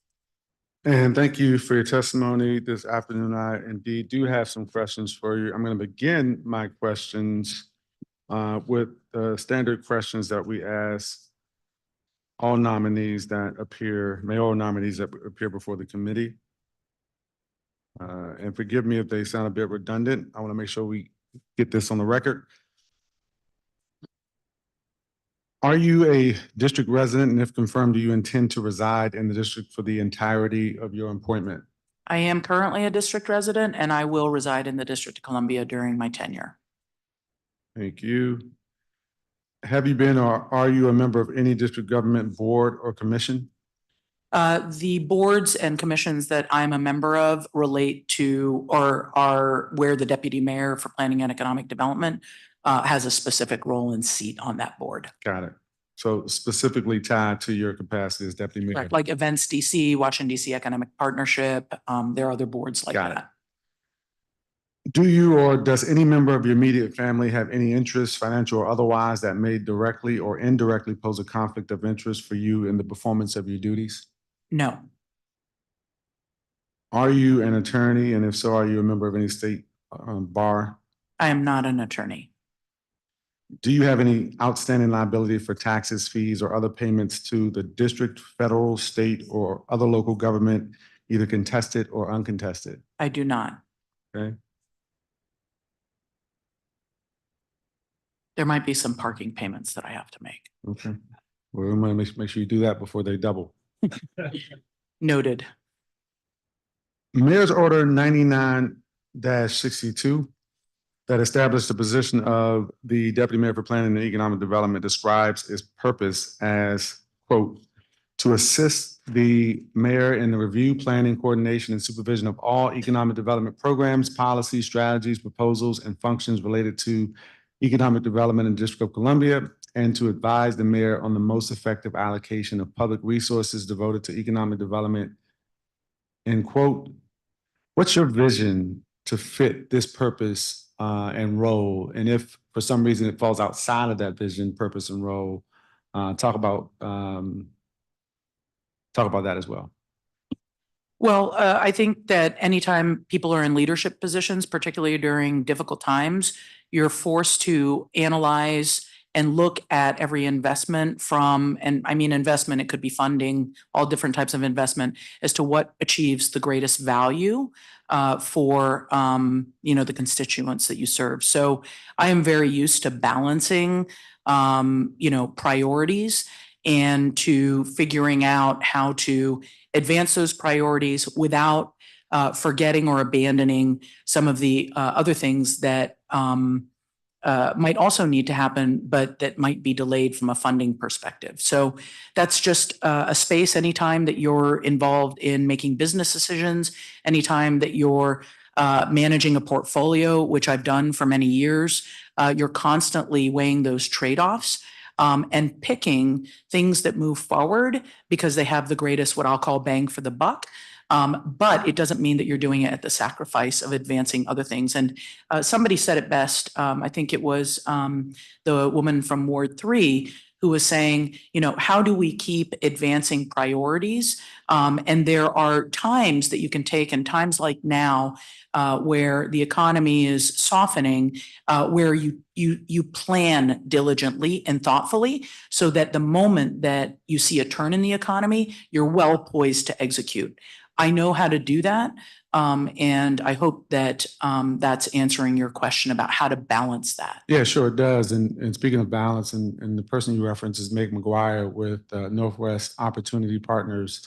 And thank you for your testimony this afternoon. I indeed do have some questions for you. I'm going to begin my questions with the standard questions that we ask all nominees that appear, mayoral nominees that appear before the committee. And forgive me if they sound a bit redundant. I want to make sure we get this on the record. Are you a district resident? And if confirmed, do you intend to reside in the district for the entirety of your appointment? I am currently a district resident, and I will reside in the District of Columbia during my tenure. Thank you. Have you been or are you a member of any district government board or commission? The boards and commissions that I'm a member of relate to or are where the deputy mayor for planning and economic development has a specific role and seat on that board. Got it. So specifically tied to your capacity as deputy mayor. Correct. Like Events DC, Washington DC Economic Partnership. There are other boards like Got it. that. Do you or does any member of your immediate family have any interest, financial or otherwise, that may directly or indirectly pose a conflict of interest for you in the performance of your duties? No. Are you an attorney? And if so, are you a member of any state bar? I am not an attorney. Do you have any outstanding liability for taxes, fees, or other payments to the district, federal, state, or other local government, either contested or uncontested? I do not. Okay. There might be some parking payments that I have to make. Okay. Well, we want to make sure you do that before they double. Noted. Mayor's Order 99-62 that established the position of the Deputy Mayor for Planning and Economic Development describes its purpose as, quote, to assist the mayor in the review, planning, coordination, and supervision of all economic development programs, policies, strategies, proposals, and functions related to economic development in the District of Columbia, and to advise the mayor on the most effective allocation of public resources devoted to economic development, end quote. What's your vision to fit this purpose and role? And if for some reason it falls outside of that vision, purpose, and role, talk about that as well. Well, I think that anytime people are in leadership positions, particularly during difficult times, you're forced to analyze and look at every investment from, and I mean investment, it could be funding, all different types of investment, as to what achieves the greatest value for the constituents that you serve. So I am very used to balancing priorities and to figuring out how to advance those priorities without forgetting or abandoning some of the other things that might also need to happen, but that might be delayed from a funding perspective. So that's just a space anytime that you're involved in making business decisions, anytime that you're managing a portfolio, which I've done for many years, you're constantly weighing those trade-offs. And picking things that move forward because they have the greatest, what I'll call, bang for the buck. But it doesn't mean that you're doing it at the sacrifice of advancing other things. And somebody said it best. I think it was the woman from Ward 3 who was saying, how do we keep advancing priorities? And there are times that you can take, and times like now, where the economy is softening, where you plan diligently and thoughtfully so that the moment that you see a turn in the economy, you're well poised to execute. I know how to do that. And I hope that that's answering your question about how to balance that. Yeah, sure it does. And speaking of balance, and the person you reference is Meg McGuire with Northwest Opportunity Partners.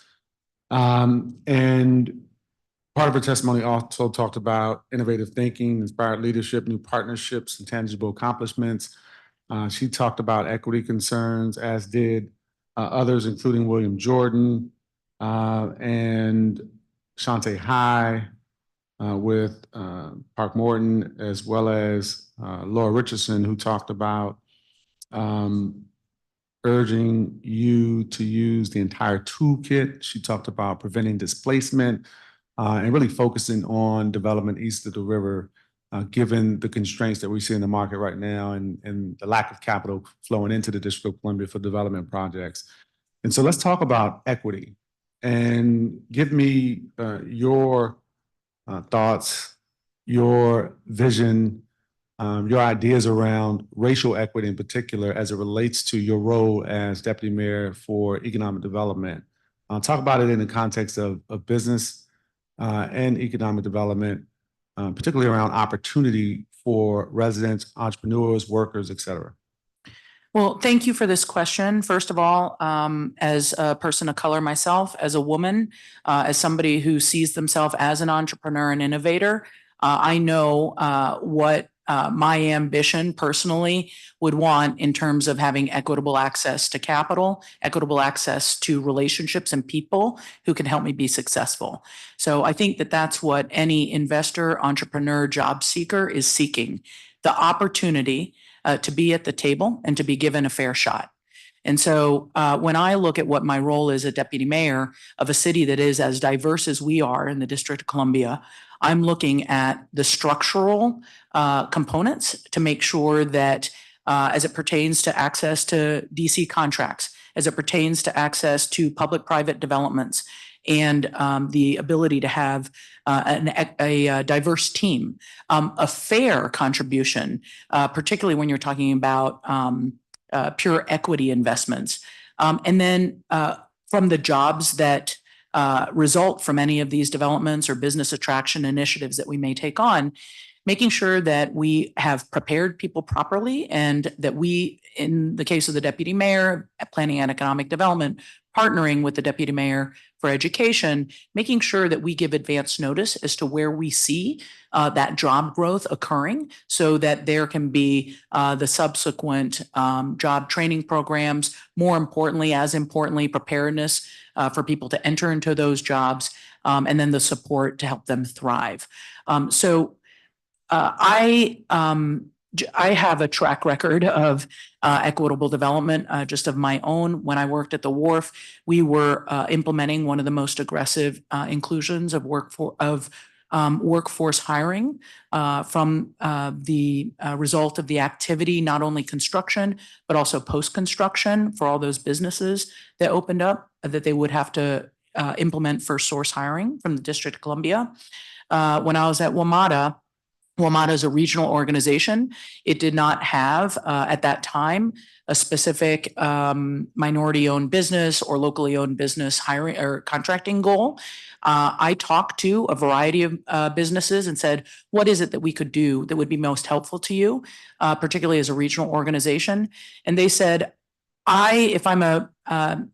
And part of her testimony also talked about innovative thinking, inspired leadership, new partnerships, and tangible accomplishments. She talked about equity concerns, as did others, including William Jordan and Shante High with Park Morton, as well as Laura Richardson, who talked about urging you to use the entire toolkit. She talked about preventing displacement and really focusing on development east of the river, given the constraints that we see in the market right now and the lack of capital flowing into the District of Columbia for development projects. And so let's talk about equity and give me your thoughts, your vision, your ideas around racial equity in particular as it relates to your role as Deputy Mayor for Economic Development. Talk about it in the context of business and economic development, particularly around opportunity for residents, entrepreneurs, workers, et cetera. Well, thank you for this question. First of all, as a person of color myself, as a woman, as somebody who sees themselves as an entrepreneur and innovator, I know what my ambition personally would want in terms of having equitable access to capital, equitable access to relationships and people who can help me be successful. So I think that that's what any investor, entrepreneur, job seeker is seeking, the opportunity to be at the table and to be given a fair shot. And so when I look at what my role is as deputy mayor of a city that is as diverse as we are in the District of Columbia, I'm looking at the structural components to make sure that as it pertains to access to DC contracts, as it pertains to access to public-private developments, and the ability to have a diverse team, a fair contribution, particularly when you're talking about pure equity investments. And then from the jobs that result from any of these developments or business attraction initiatives that we may take on, making sure that we have prepared people properly and that we, in the case of the deputy mayor, planning and economic development, partnering with the deputy mayor for education, making sure that we give advance notice as to where we see that job growth occurring so that there can be the subsequent job training programs, more importantly, as importantly, preparedness for people to enter into those jobs, and then the support to help them thrive. I have a track record of equitable development just of my own. When I worked at the Wharf, we were implementing one of the most aggressive inclusions of workforce hiring from the result of the activity, not only construction, but also post-construction for all those businesses that opened up, that they would have to implement first source hiring from the District of Columbia. When I was at WMATA, WMATA is a regional organization. It did not have, at that time, a specific minority-owned business or locally owned business hiring or contracting goal. I talked to a variety of businesses and said, what is it that we could do that would be most helpful to you, particularly as a regional organization? And they said, if I'm a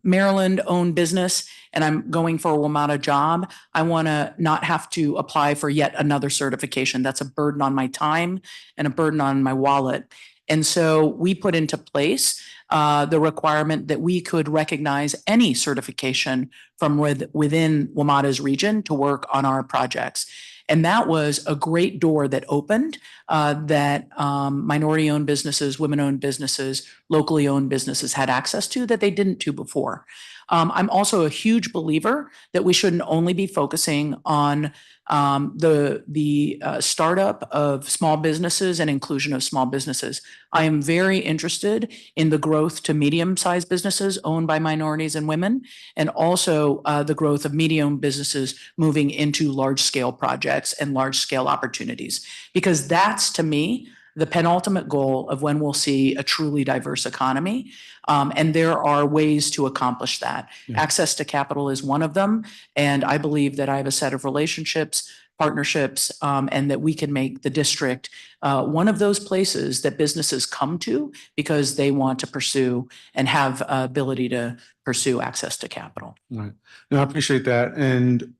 Maryland-owned business and I'm going for a WMATA job, I want to not have to apply for yet another certification. That's a burden on my time and a burden on my wallet. And so we put into place the requirement that we could recognize any certification from within WMATA's region to work on our projects. And that was a great door that opened that minority-owned businesses, women-owned businesses, locally owned businesses had access to that they didn't do before. I'm also a huge believer that we shouldn't only be focusing on the startup of small businesses and inclusion of small businesses. I am very interested in the growth to medium-sized businesses owned by minorities and women, and also the growth of medium businesses moving into large-scale projects and large-scale opportunities, because that's, to me, the penultimate goal of when we'll see a truly diverse economy. And there are ways to accomplish that. Yeah. Access to capital is one of them. And I believe that I have a set of relationships, partnerships, and that we can make the district one of those places that businesses come to because they want to pursue and have ability to pursue access to capital. Right. No, I appreciate that. And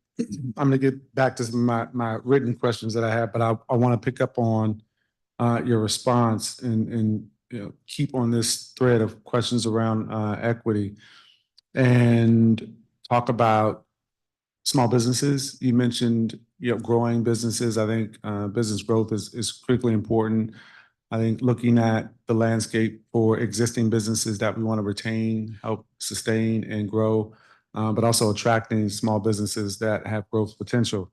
I'm going to get back to my written questions that I have, but I want to pick up on your response and keep on this thread of questions around equity and talk about small businesses. You mentioned growing businesses. I think business growth is critically important. I think looking at the landscape for existing businesses that we want to retain, help sustain and grow, but also attracting small businesses that have growth potential.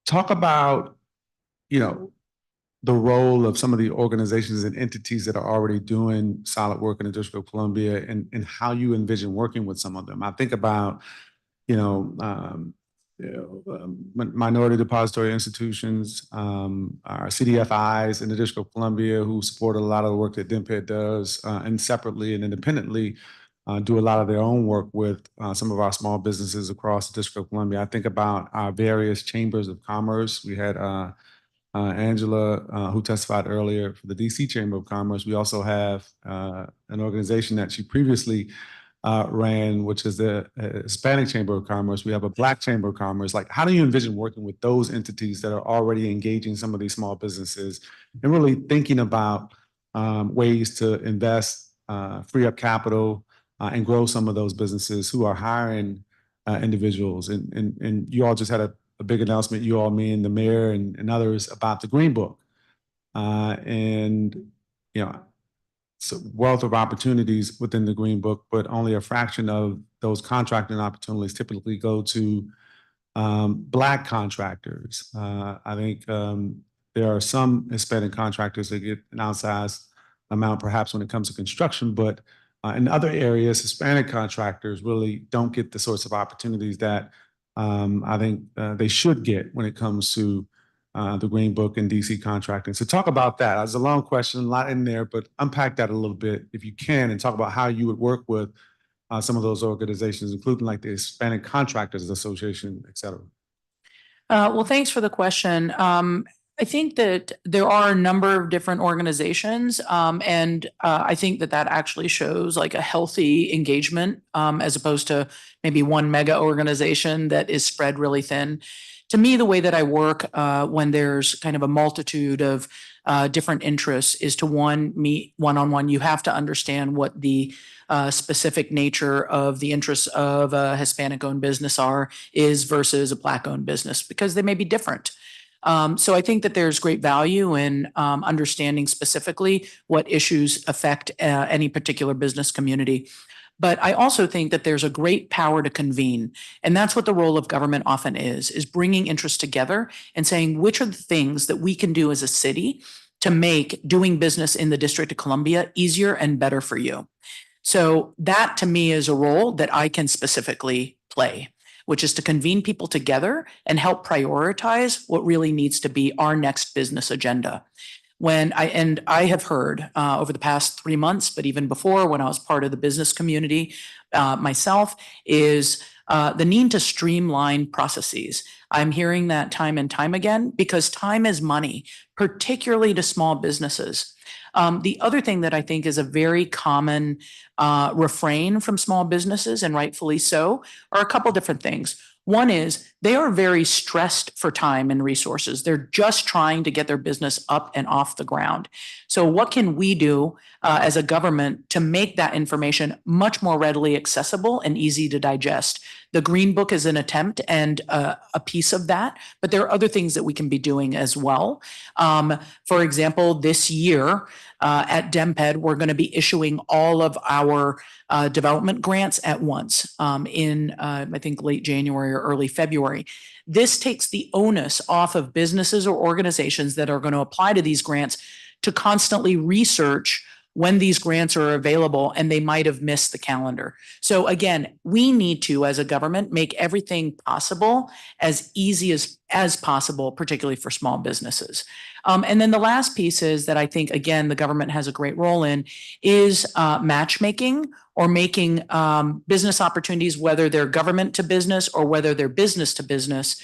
Talk about, the role of some of the organizations and entities that are already doing solid work in the District of Columbia and how you envision working with some of them. I think about, minority depository institutions, our CDFIs in the District of Columbia who support a lot of the work that DMPED does, and separately and independently do a lot of their own work with some of our small businesses across the District of Columbia. I think about our various chambers of commerce. We had Angela, who testified earlier for the DC Chamber of Commerce. We also have an organization that she previously ran, which is the Hispanic Chamber of Commerce. We have a Black Chamber of Commerce. Like, how do you envision working with those entities that are already engaging some of these small businesses and really thinking about ways to invest, free up capital, and grow some of those businesses who are hiring individuals? And you all just had a big announcement, you all, me and the mayor and others, about the Green Book. So wealth of opportunities within the Green Book, but only a fraction of those contracting opportunities typically go to Black contractors. I think there are some Hispanic contractors that get an outsized amount perhaps when it comes to construction, but in other areas, Hispanic contractors really don't get the sorts of opportunities that I think they should get when it comes to the Green Book and DC contracting. So talk about that. It's a long question, a lot in there, but unpack that a little bit if you can and talk about how you would work with some of those organizations, including like the Hispanic Contractors Association, et cetera. Well, thanks for the question. I think that there are a number of different organizations, and I think that actually shows like a healthy engagement as opposed to maybe one mega organization that is spread really thin. To me, the way that I work when there's kind of a multitude of different interests is to meet one-on-one. You have to understand what the specific nature of the interests of a Hispanic-owned business is versus a Black-owned business, because they may be different. So I think that there's great value in understanding specifically what issues affect any particular business community. But I also think that there's a great power to convene. And that's what the role of government often is bringing interests together and saying, which are the things that we can do as a city to make doing business in the District of Columbia easier and better for you. So that to me is a role that I can specifically play, which is to convene people together and help prioritize what really needs to be our next business agenda. I have heard over the past 3 months, but even before when I was part of the business community myself, is the need to streamline processes. I'm hearing that time and time again because time is money, particularly to small businesses. The other thing that I think is a very common refrain from small businesses, and rightfully so, are a couple different things. One is they are very stressed for time and resources. They're just trying to get their business up and off the ground. So what can we do as a government to make that information much more readily accessible and easy to digest? The Green Book is an attempt and a piece of that, but there are other things that we can be doing as well. For example, this year at DMPED, we're going to be issuing all of our development grants at once in, I think, late January or early February. This takes the onus off of businesses or organizations that are going to apply to these grants to constantly research when these grants are available and they might have missed the calendar. So again, we need to, as a government, make everything possible as easy as possible, particularly for small businesses. And then the last piece is that I think, again, the government has a great role in is matchmaking or making business opportunities, whether they're government to business or whether they're business to business,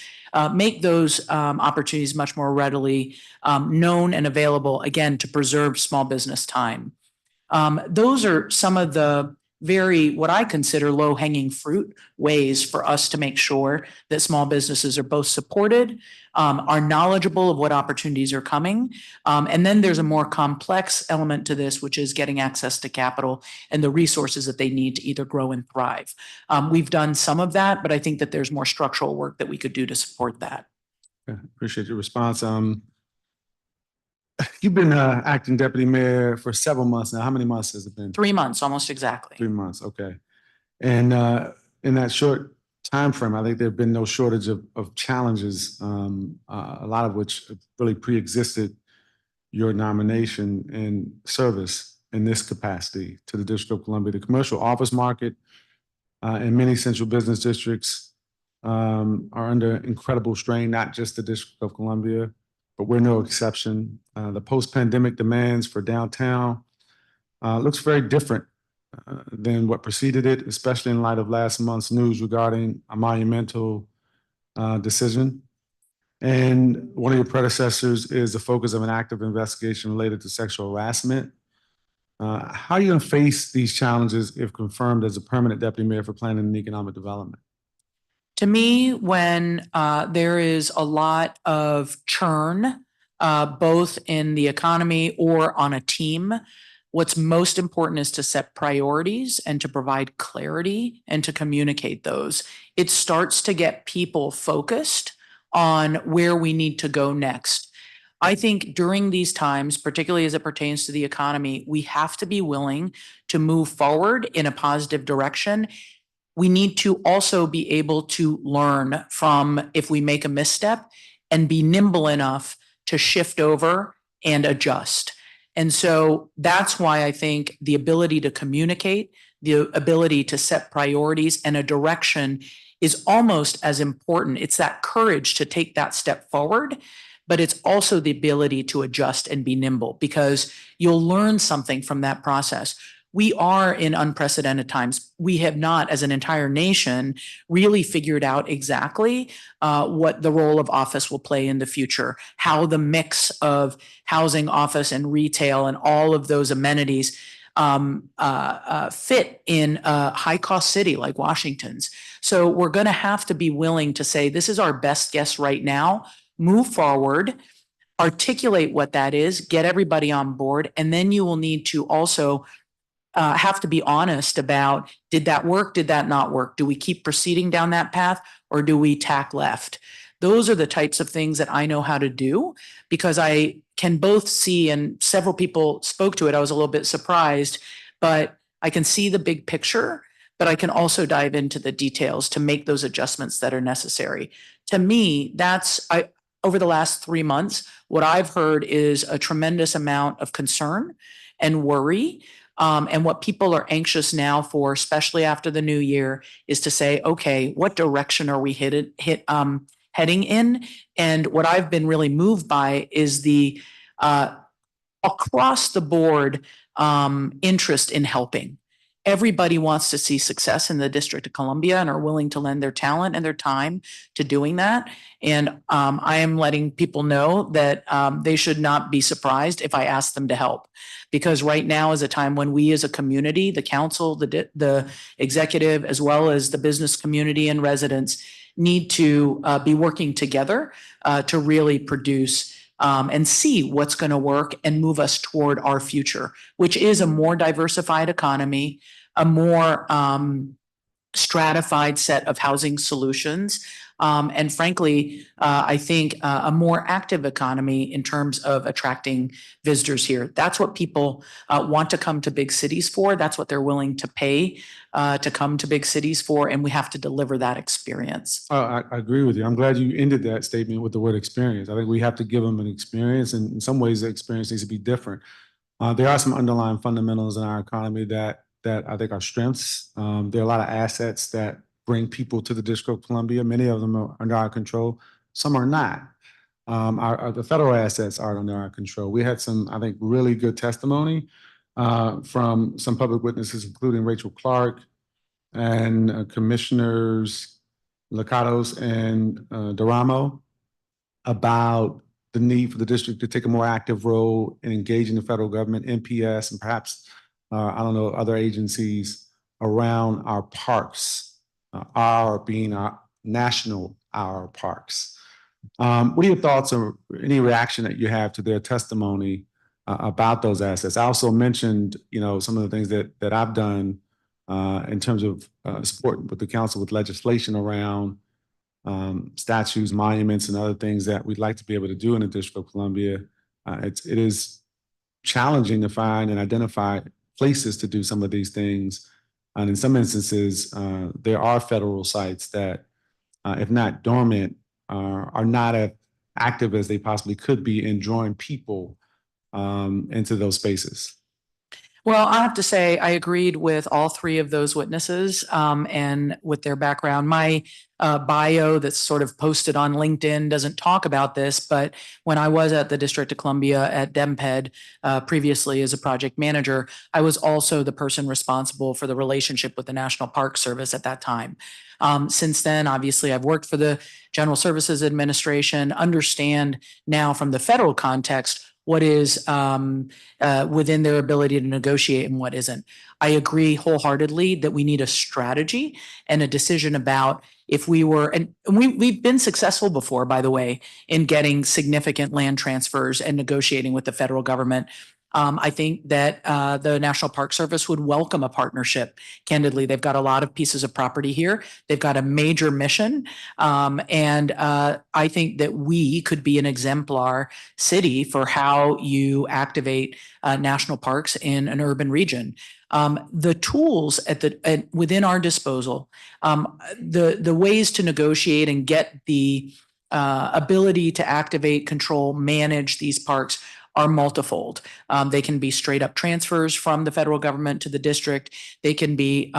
make those opportunities much more readily known and available, again, to preserve small business time. Those are some of the what I consider low-hanging fruit ways for us to make sure that small businesses are both supported, are knowledgeable of what opportunities are coming. And then there's a more complex element to this, which is getting access to capital and the resources that they need to either grow and thrive. We've done some of that, but I think that there's more structural work that we could do to support that. Okay, appreciate your response. You've been acting deputy mayor for several months now. How many months has it been? 3 months, almost exactly. 3 months, okay. And in that short time frame, I think there have been no shortage of challenges, a lot of which really pre-existed your nomination and service in this capacity to the District of Columbia. The commercial office market in many central business districts are under incredible strain, not just the District of Columbia, but we're no exception. The post-pandemic demands for downtown looks very different than what preceded it, especially in light of last month's news regarding a monumental decision. And one of your predecessors is the focus of an active investigation related to sexual harassment. How are you going to face these challenges if confirmed as a permanent deputy mayor for planning and economic development? To me, when there is a lot of churn, both in the economy or on a team, what's most important is to set priorities and to provide clarity and to communicate those. It starts to get people focused on where we need to go next. I think during these times, particularly as it pertains to the economy, we have to be willing to move forward in a positive direction. We need to also be able to learn from if we make a misstep and be nimble enough to shift over and adjust. And so that's why I think the ability to communicate, the ability to set priorities and a direction is almost as important. It's that courage to take that step forward, but it's also the ability to adjust and be nimble because you'll learn something from that process. We are in unprecedented times. We have not, as an entire nation, really figured out exactly what the role of office will play in the future, how the mix of housing, office, and retail and all of those amenities fit in a high-cost city like Washington's. So we're going to have to be willing to say, this is our best guess right now, move forward, articulate what that is, get everybody on board, and then you will need to also have to be honest about, did that work? Did that not work? Do we keep proceeding down that path or do we tack left? Those are the types of things that I know how to do because I can both see, and several people spoke to it. I was a little bit surprised, but I can see the big picture, but I can also dive into the details to make those adjustments that are necessary. To me, over the last 3 months, what I've heard is a tremendous amount of concern and worry. And what people are anxious now for, especially after the new year, is to say, okay, what direction are we heading in? And what I've been really moved by is the across the board interest in helping. Everybody wants to see success in the District of Columbia and are willing to lend their talent and their time to doing that. And I am letting people know that they should not be surprised if I ask them to help. Because right now is a time when we as a community, the council, the executive, as well as the business community and residents need to be working together to really produce and see what's going to work and move us toward our future, which is a more diversified economy, a more stratified set of housing solutions, and frankly, I think a more active economy in terms of attracting visitors here. That's what people want to come to big cities for. That's what they're willing to pay to come to big cities for, and we have to deliver that experience. I agree with you. I'm glad you ended that statement with the word experience. I think we have to give them an experience, and in some ways the experience needs to be different. There are some underlying fundamentals in our economy that I think are strengths. There are a lot of assets that bring people to the District of Columbia. Many of them are under our control. Some are not. The federal assets aren't under our control. We had some, I think, really good testimony from some public witnesses, including Rachel Clark and Commissioners Lakatos and Duramo, about the need for the district to take a more active role in engaging the federal government, NPS, and perhaps, other agencies around our parks, our being our national, our parks. What are your thoughts or any reaction that you have to their testimony about those assets? I also mentioned, some of the things that I've done in terms of support with the council with legislation around statues, monuments, and other things that we'd like to be able to do in the District of Columbia It is challenging to find and identify places to do some of these things. And in some instances, there are federal sites that, if not dormant, are not as active as they possibly could be in drawing people into those spaces. Well, I have to say, I agreed with all three of those witnesses and with their background. My bio that's sort of posted on LinkedIn doesn't talk about this, but when I was at the District of Columbia at DemPed previously as a project manager, I was also the person responsible for the relationship with the National Park Service at that time. Since then, obviously, I've worked for the General Services Administration, understand now from the federal context what is within their ability to negotiate and what isn't. I agree wholeheartedly that we need a strategy and a decision about if we were, and we've been successful before, by the way, in getting significant land transfers and negotiating with the federal government. I think that the National Park Service would welcome a partnership. Candidly, they've got a lot of pieces of property here. They've got a major mission. And I think that we could be an exemplar city for how you activate national parks in an urban region. The tools within our disposal, the ways to negotiate and get the ability to activate, control, manage these parks are multifold. They can be straight up transfers from the federal government to the district. They can be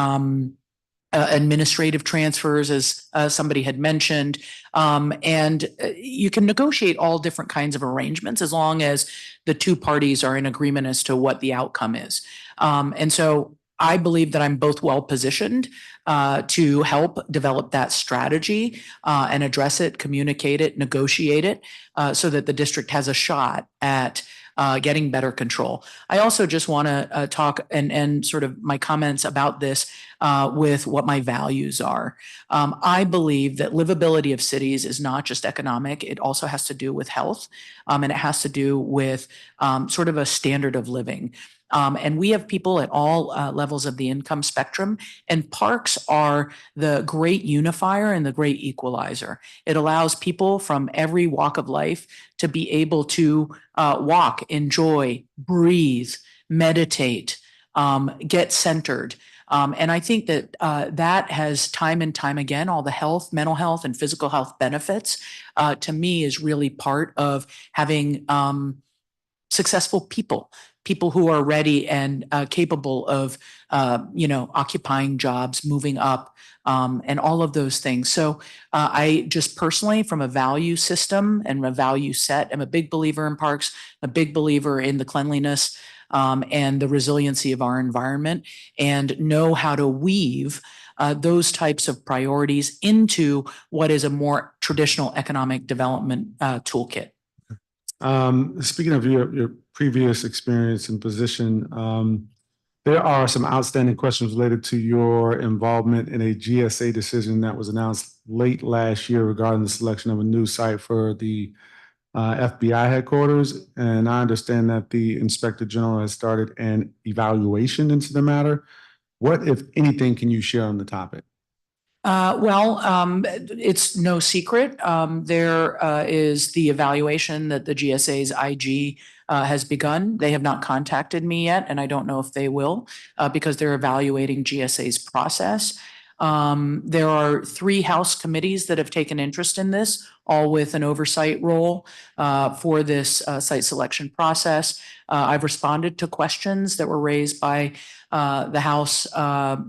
administrative transfers, as somebody had mentioned. And you can negotiate all different kinds of arrangements as long as the two parties are in agreement as to what the outcome is. And so I believe that I'm both well positioned to help develop that strategy and address it, communicate it, negotiate it, so that the district has a shot at getting better control. I also just want to talk and sort of my comments about this with what my values are. I believe that livability of cities is not just economic, it also has to do with health, and it has to do with sort of a standard of living. And we have people at all levels of the income spectrum, and parks are the great unifier and the great equalizer. It allows people from every walk of life to be able to walk, enjoy, breathe, meditate, get centered. And I think that that has time and time again, all the health, mental health, and physical health benefits, to me, is really part of having successful people who are ready and capable of, occupying jobs, moving up, and all of those things. So I just personally, from a value system and a value set, am a big believer in parks, a big believer in the cleanliness and the resiliency of our environment, and know how to weave those types of priorities into what is a more traditional economic development toolkit. Speaking of your previous experience and position, there are some outstanding questions related to your involvement in a GSA decision that was announced late last year regarding the selection of a new site for the FBI headquarters. And I understand that the Inspector General has started an evaluation into the matter. What, if anything, can you share on the topic? It's no secret. There is the evaluation that the GSA's IG has begun. They have not contacted me yet, and I don't know if they will because they're evaluating GSA's process. There are 3 House committees that have taken interest in this, all with an oversight role for this site selection process. I've responded to questions that were raised by the House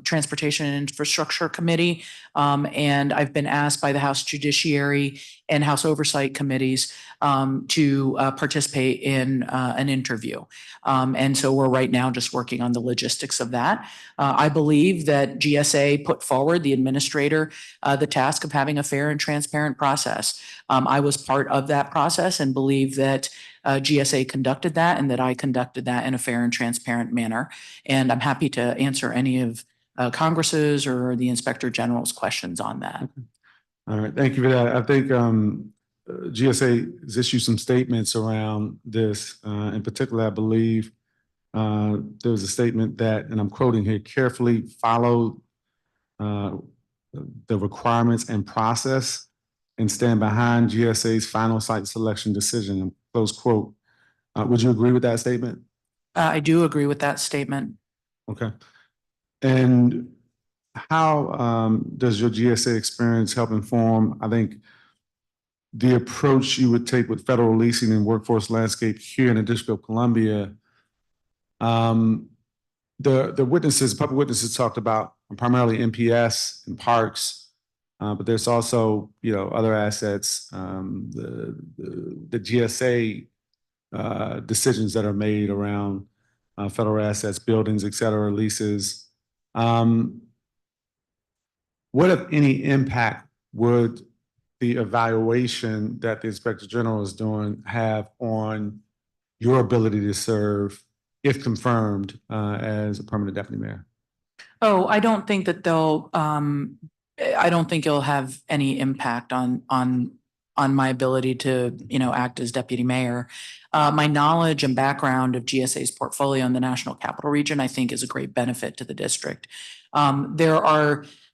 Transportation and Infrastructure Committee, and I've been asked by the House Judiciary and House Oversight Committees to participate in an interview. And so we're right now just working on the logistics of that. I believe that GSA put forward, the administrator, the task of having a fair and transparent process. I was part of that process and believe that GSA conducted that and that I conducted that in a fair and transparent manner. And I'm happy to answer any of Congress's or the Inspector General's questions on that. All right, thank you for that. I think GSA has issued some statements around this. In particular, I believe there was a statement that, and I'm quoting here, carefully followed the requirements and process and stand behind GSA's final site selection decision, close quote. Would you agree with that statement? I do agree with that statement. Okay. And how does your GSA experience help inform, I think, the approach you would take with federal leasing and workforce landscape here in the District of Columbia? The witnesses, public witnesses talked about primarily MPS and parks, but there's also, other assets, the GSA decisions that are made around federal assets, buildings, et cetera, leases. What, if any, impact would the evaluation that the Inspector General is doing have on your ability to serve, if confirmed, as a permanent deputy mayor? Oh, I don't think that I don't think it'll have any impact on my ability to, act as deputy mayor. My knowledge and background of GSA's portfolio in the National Capital Region, I think, is a great benefit to the district.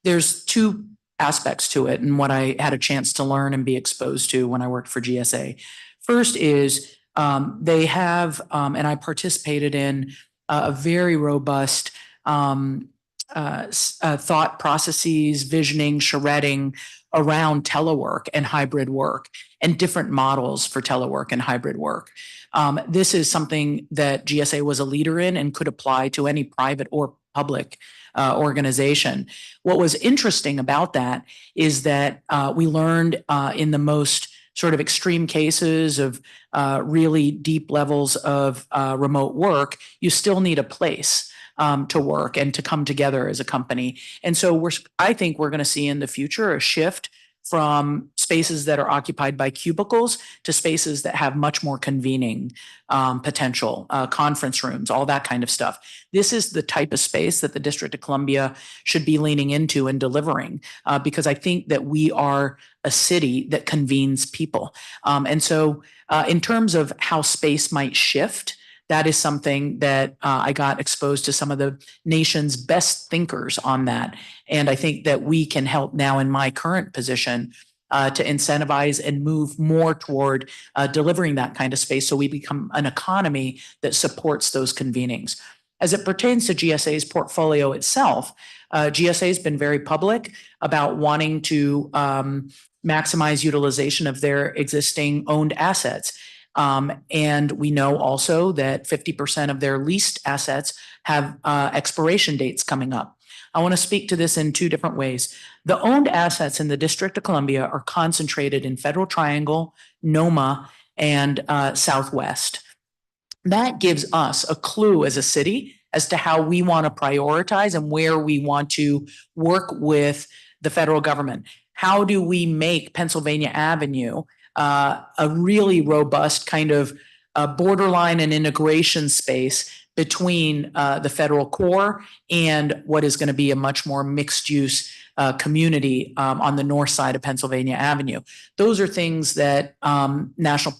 There's two aspects to it and what I had a chance to learn and be exposed to when I worked for GSA. First is they have, and I participated in a very robust thought processes, visioning, charretting around telework and hybrid work and different models for telework and hybrid work. This is something that GSA was a leader in and could apply to any private or public organization. What was interesting about that is that we learned in the most sort of extreme cases of really deep levels of remote work, you still need a place to work and to come together as a company. And so I think we're going to see in the future a shift from spaces that are occupied by cubicles to spaces that have much more convening potential, conference rooms, all that kind of stuff. This is the type of space that the District of Columbia should be leaning into and delivering, because I think that we are a city that convenes people. And so in terms of how space might shift, that is something that I got exposed to some of the nation's best thinkers on that. And I think that we can help now in my current position to incentivize and move more toward delivering that kind of space so we become an economy that supports those convenings. As it pertains to GSA's portfolio itself, GSA has been very public about wanting to maximize utilization of their existing owned assets. And we know also that 50% of their leased assets have expiration dates coming up. I want to speak to this in two different ways. The owned assets in the District of Columbia are concentrated in Federal Triangle, NOMA, and Southwest. That gives us a clue as a city as to how we want to prioritize and where we want to work with the federal government. How do we make Pennsylvania Avenue a really robust kind of borderline and integration space between the federal core and what is going to be a much more mixed use community on the north side of Pennsylvania Avenue? Those are things that National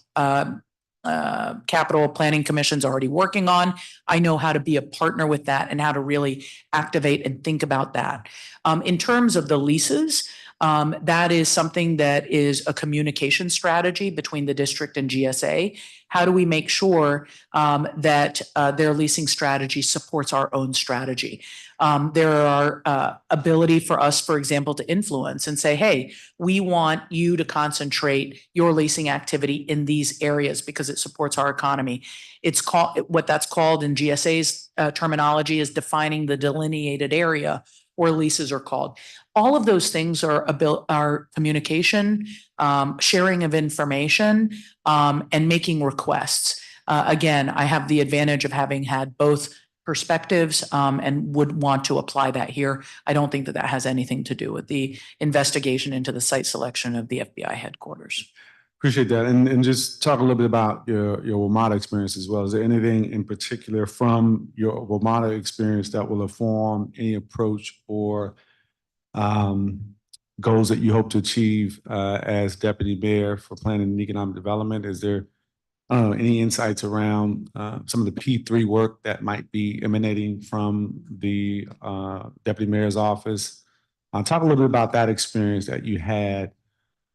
Capital Planning Commission's already working on. I know how to be a partner with that and how to really activate and think about that. In terms of the leases, that is something that is a communication strategy between the district and GSA. How do we make sure that their leasing strategy supports our own strategy? There are ability for us, for example, to influence and say, hey, we want you to concentrate your leasing activity in these areas because it supports our economy. It's called, what that's called in GSA's terminology is defining the delineated area where leases are called. All of those things are communication, sharing of information, and making requests. Again, I have the advantage of having had both perspectives and would want to apply that here. I don't think that that has anything to do with the investigation into the site selection of the FBI headquarters. Appreciate that. And just talk a little bit about your WMATA experience as well. Is there anything in particular from your WMATA experience that will inform any approach or goals that you hope to achieve as deputy mayor for planning and economic development? Is there any insights around some of the P3 work that might be emanating from the deputy mayor's office? Talk a little bit about that experience that you had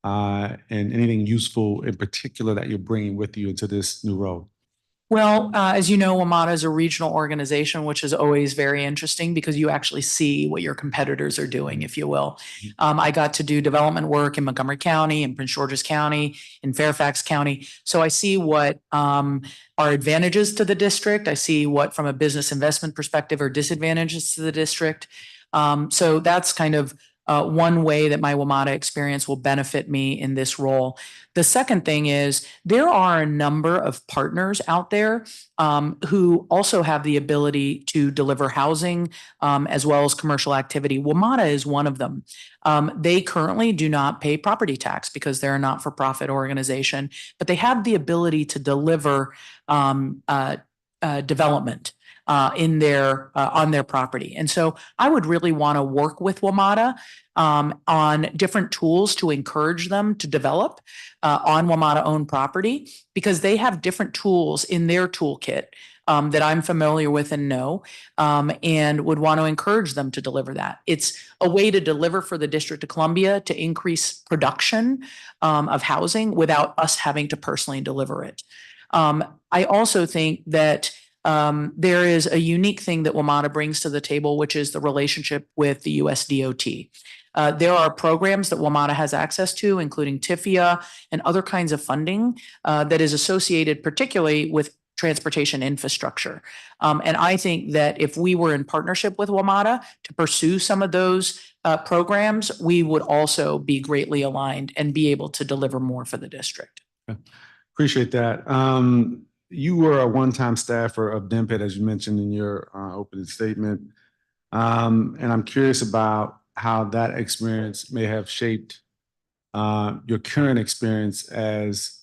and anything useful in particular that you're bringing with you into this new role. Well, as you know, WMATA is a regional organization, which is always very interesting because you actually see what your competitors are doing, if you will. I got to do development work in Montgomery County, in Prince George's County, in Fairfax County. So I see what are advantages to the district. I see what, from a business investment perspective, are disadvantages to the district. So that's kind of one way that my WMATA experience will benefit me in this role. The second thing is there are a number of partners out there who also have the ability to deliver housing as well as commercial activity. WMATA is one of them. They currently do not pay property tax because they're a not-for-profit organization, but they have the ability to deliver development in their on their property. And so I would really want to work with WMATA on different tools to encourage them to develop on WMATA-owned property, because they have different tools in their toolkit that I'm familiar with and know, and would want to encourage them to deliver that. It's a way to deliver for the District of Columbia to increase production of housing without us having to personally deliver it. I also think that there is a unique thing that WMATA brings to the table, which is the relationship with the US DOT. There are programs that WMATA has access to, including TIFIA and other kinds of funding that is associated particularly with transportation infrastructure. And I think that if we were in partnership with WMATA to pursue some of those programs, we would also be greatly aligned and be able to deliver more for the district. Appreciate that. You were a one-time staffer of DMPED, as you mentioned in your opening statement. And I'm curious about how that experience may have shaped your current experience as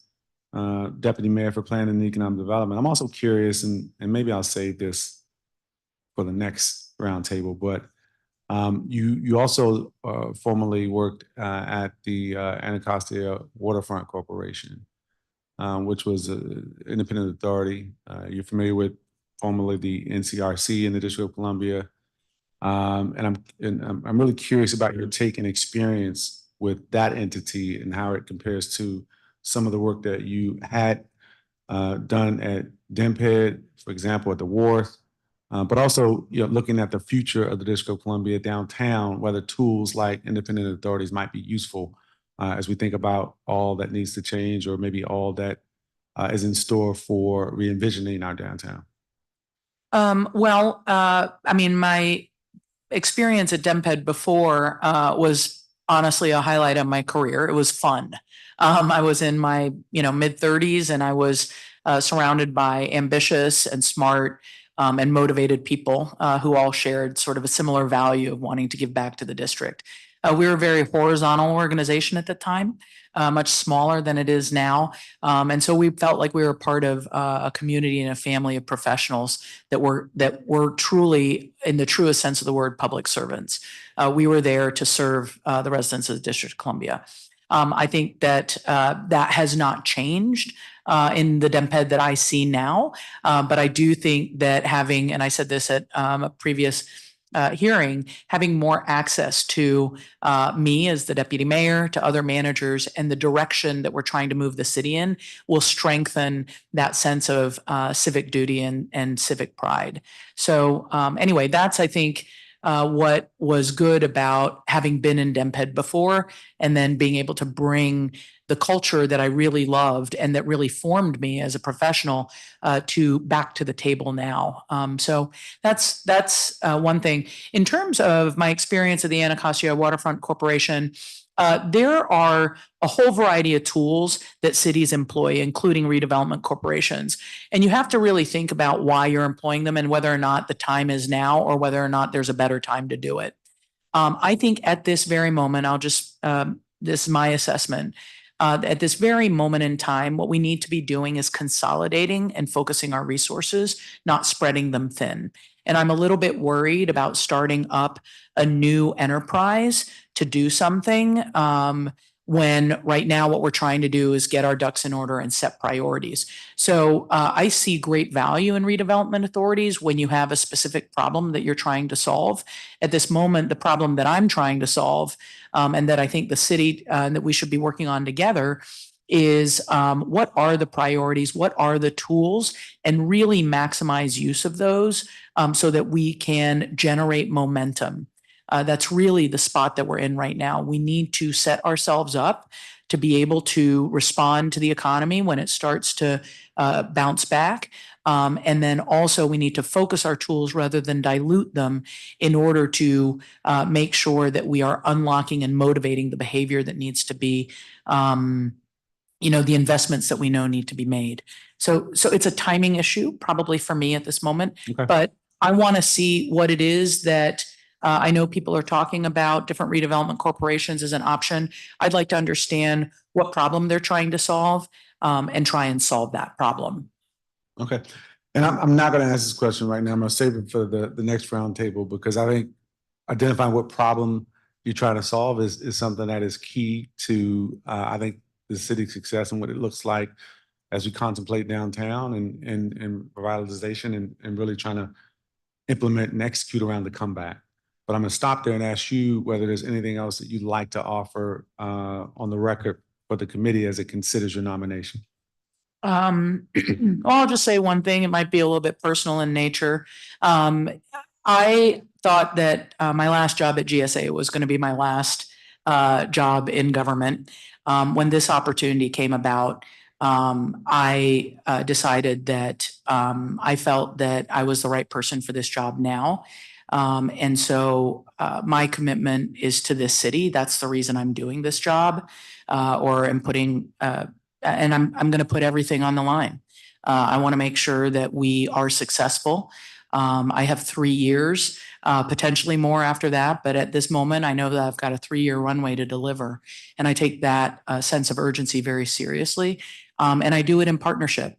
Deputy Mayor for Planning and Economic Development. I'm also curious, and maybe I'll save this for the next roundtable, but you also formerly worked at the Anacostia Waterfront Corporation, which was an independent authority. You're familiar with formerly the NCRC in the District of Columbia. And I'm really curious about your take and experience with that entity and how it compares to some of the work that you had done at DMPED, for example, at the Wharf, but also looking at the future of the District of Columbia downtown, whether tools like independent authorities might be useful as we think about all that needs to change, or maybe all that is in store for re-envisioning our downtown. I mean, my experience at DMPED before was honestly a highlight of my career. It was fun. I was in my mid-30s, and I was surrounded by ambitious and smart and motivated people who all shared sort of a similar value of wanting to give back to the district. We were a very horizontal organization at the time, much smaller than it is now. And so we felt like we were part of a community and a family of professionals that were truly, in the truest sense of the word, public servants. We were there to serve the residents of the District of Columbia. I think that that has not changed in the DMPED that I see now. But I do think that having, and I said this at a previous hearing, having more access to me as the deputy mayor, to other managers, and the direction that we're trying to move the city in will strengthen that sense of civic duty and civic pride. So anyway, that's, I think, what was good about having been in DMPED before, and then being able to bring the culture that I really loved and that really formed me as a professional back to the table now. So that's one thing. In terms of my experience at the Anacostia Waterfront Corporation, there are a whole variety of tools that cities employ, including redevelopment corporations. And you have to really think about why you're employing them and whether or not the time is now or whether or not there's a better time to do it. I think at this very moment, this is my assessment. At this very moment in time, what we need to be doing is consolidating and focusing our resources, not spreading them thin. And I'm a little bit worried about starting up a new enterprise to do something when right now what we're trying to do is get our ducks in order and set priorities. So I see great value in redevelopment authorities when you have a specific problem that you're trying to solve. At this moment, the problem that I'm trying to solve and that I think the city that we should be working on together is what are the priorities, what are the tools, and really maximize use of those so that we can generate momentum. That's really the spot that we're in right now. We need to set ourselves up to be able to respond to the economy when it starts to bounce back. And then also we need to focus our tools rather than dilute them in order to make sure that we are unlocking and motivating the behavior that needs to be, the investments that we know need to be made. So it's a timing issue probably for me at this moment, Okay. but I want to see what it is that I know people are talking about different redevelopment corporations as an option. I'd like to understand what problem they're trying to solve and try and solve that problem. Okay. And I'm not going to ask this question right now. I'm going to save it for the next roundtable because I think identifying what problem you try to solve is something that is key to, I think, the city's success and what it looks like as we contemplate downtown and revitalization and really trying to implement and execute around the comeback. But I'm going to stop there and ask you whether there's anything else that you'd like to offer on the record for the committee as it considers your nomination. Well, I'll just say one thing. It might be a little bit personal in nature. I thought that my last job at GSA was going to be my last job in government. When this opportunity came about, I decided that I felt that I was the right person for this job now. And so my commitment is to this city. That's the reason I'm doing this job or am putting, and I'm going to put everything on the line. I want to make sure that we are successful. I have 3 years, potentially more after that. But at this moment, I know that I've got a 3-year runway to deliver. And I take that sense of urgency very seriously. And I do it in partnership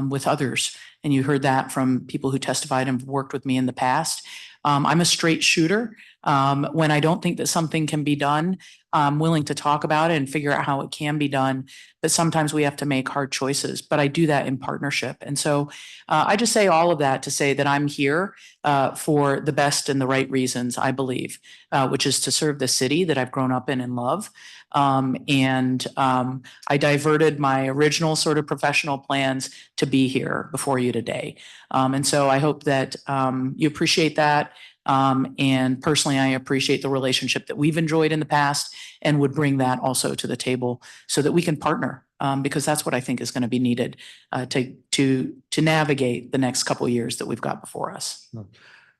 with others. And you heard that from people who testified and worked with me in the past. I'm a straight shooter. When I don't think that something can be done, I'm willing to talk about it and figure out how it can be done. But sometimes we have to make hard choices, but I do that in partnership. And so I just say all of that to say that I'm here for the best and the right reasons, I believe, which is to serve the city that I've grown up in and love. I diverted my original sort of professional plans to be here before you today. And so I hope that you appreciate that. And personally, I appreciate the relationship that we've enjoyed in the past and would bring that also to the table so that we can partner because that's what I think is going to be needed to navigate the next couple of years that we've got before us.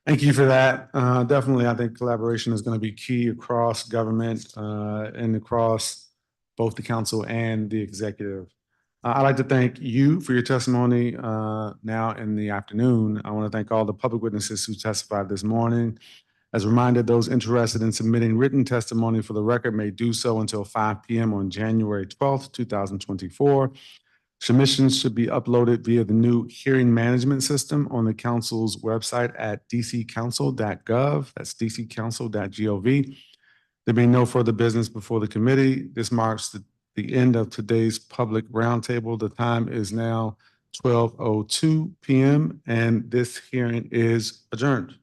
Thank you for that. Definitely, I think collaboration is going to be key across government and across both the council and the executive. I'd like to thank you for your testimony now in the afternoon. I want to thank all the public witnesses who testified this morning. As a reminder, those interested in submitting written testimony for the record may do so until 5 p.m. on January 12th, 2024. Submissions should be uploaded via the new hearing management system on the council's website at dccouncil.gov. That's dccouncil.gov. There being no further business before the committee, this marks the end of today's public roundtable. The time is now 12:02 p.m. and this hearing is adjourned.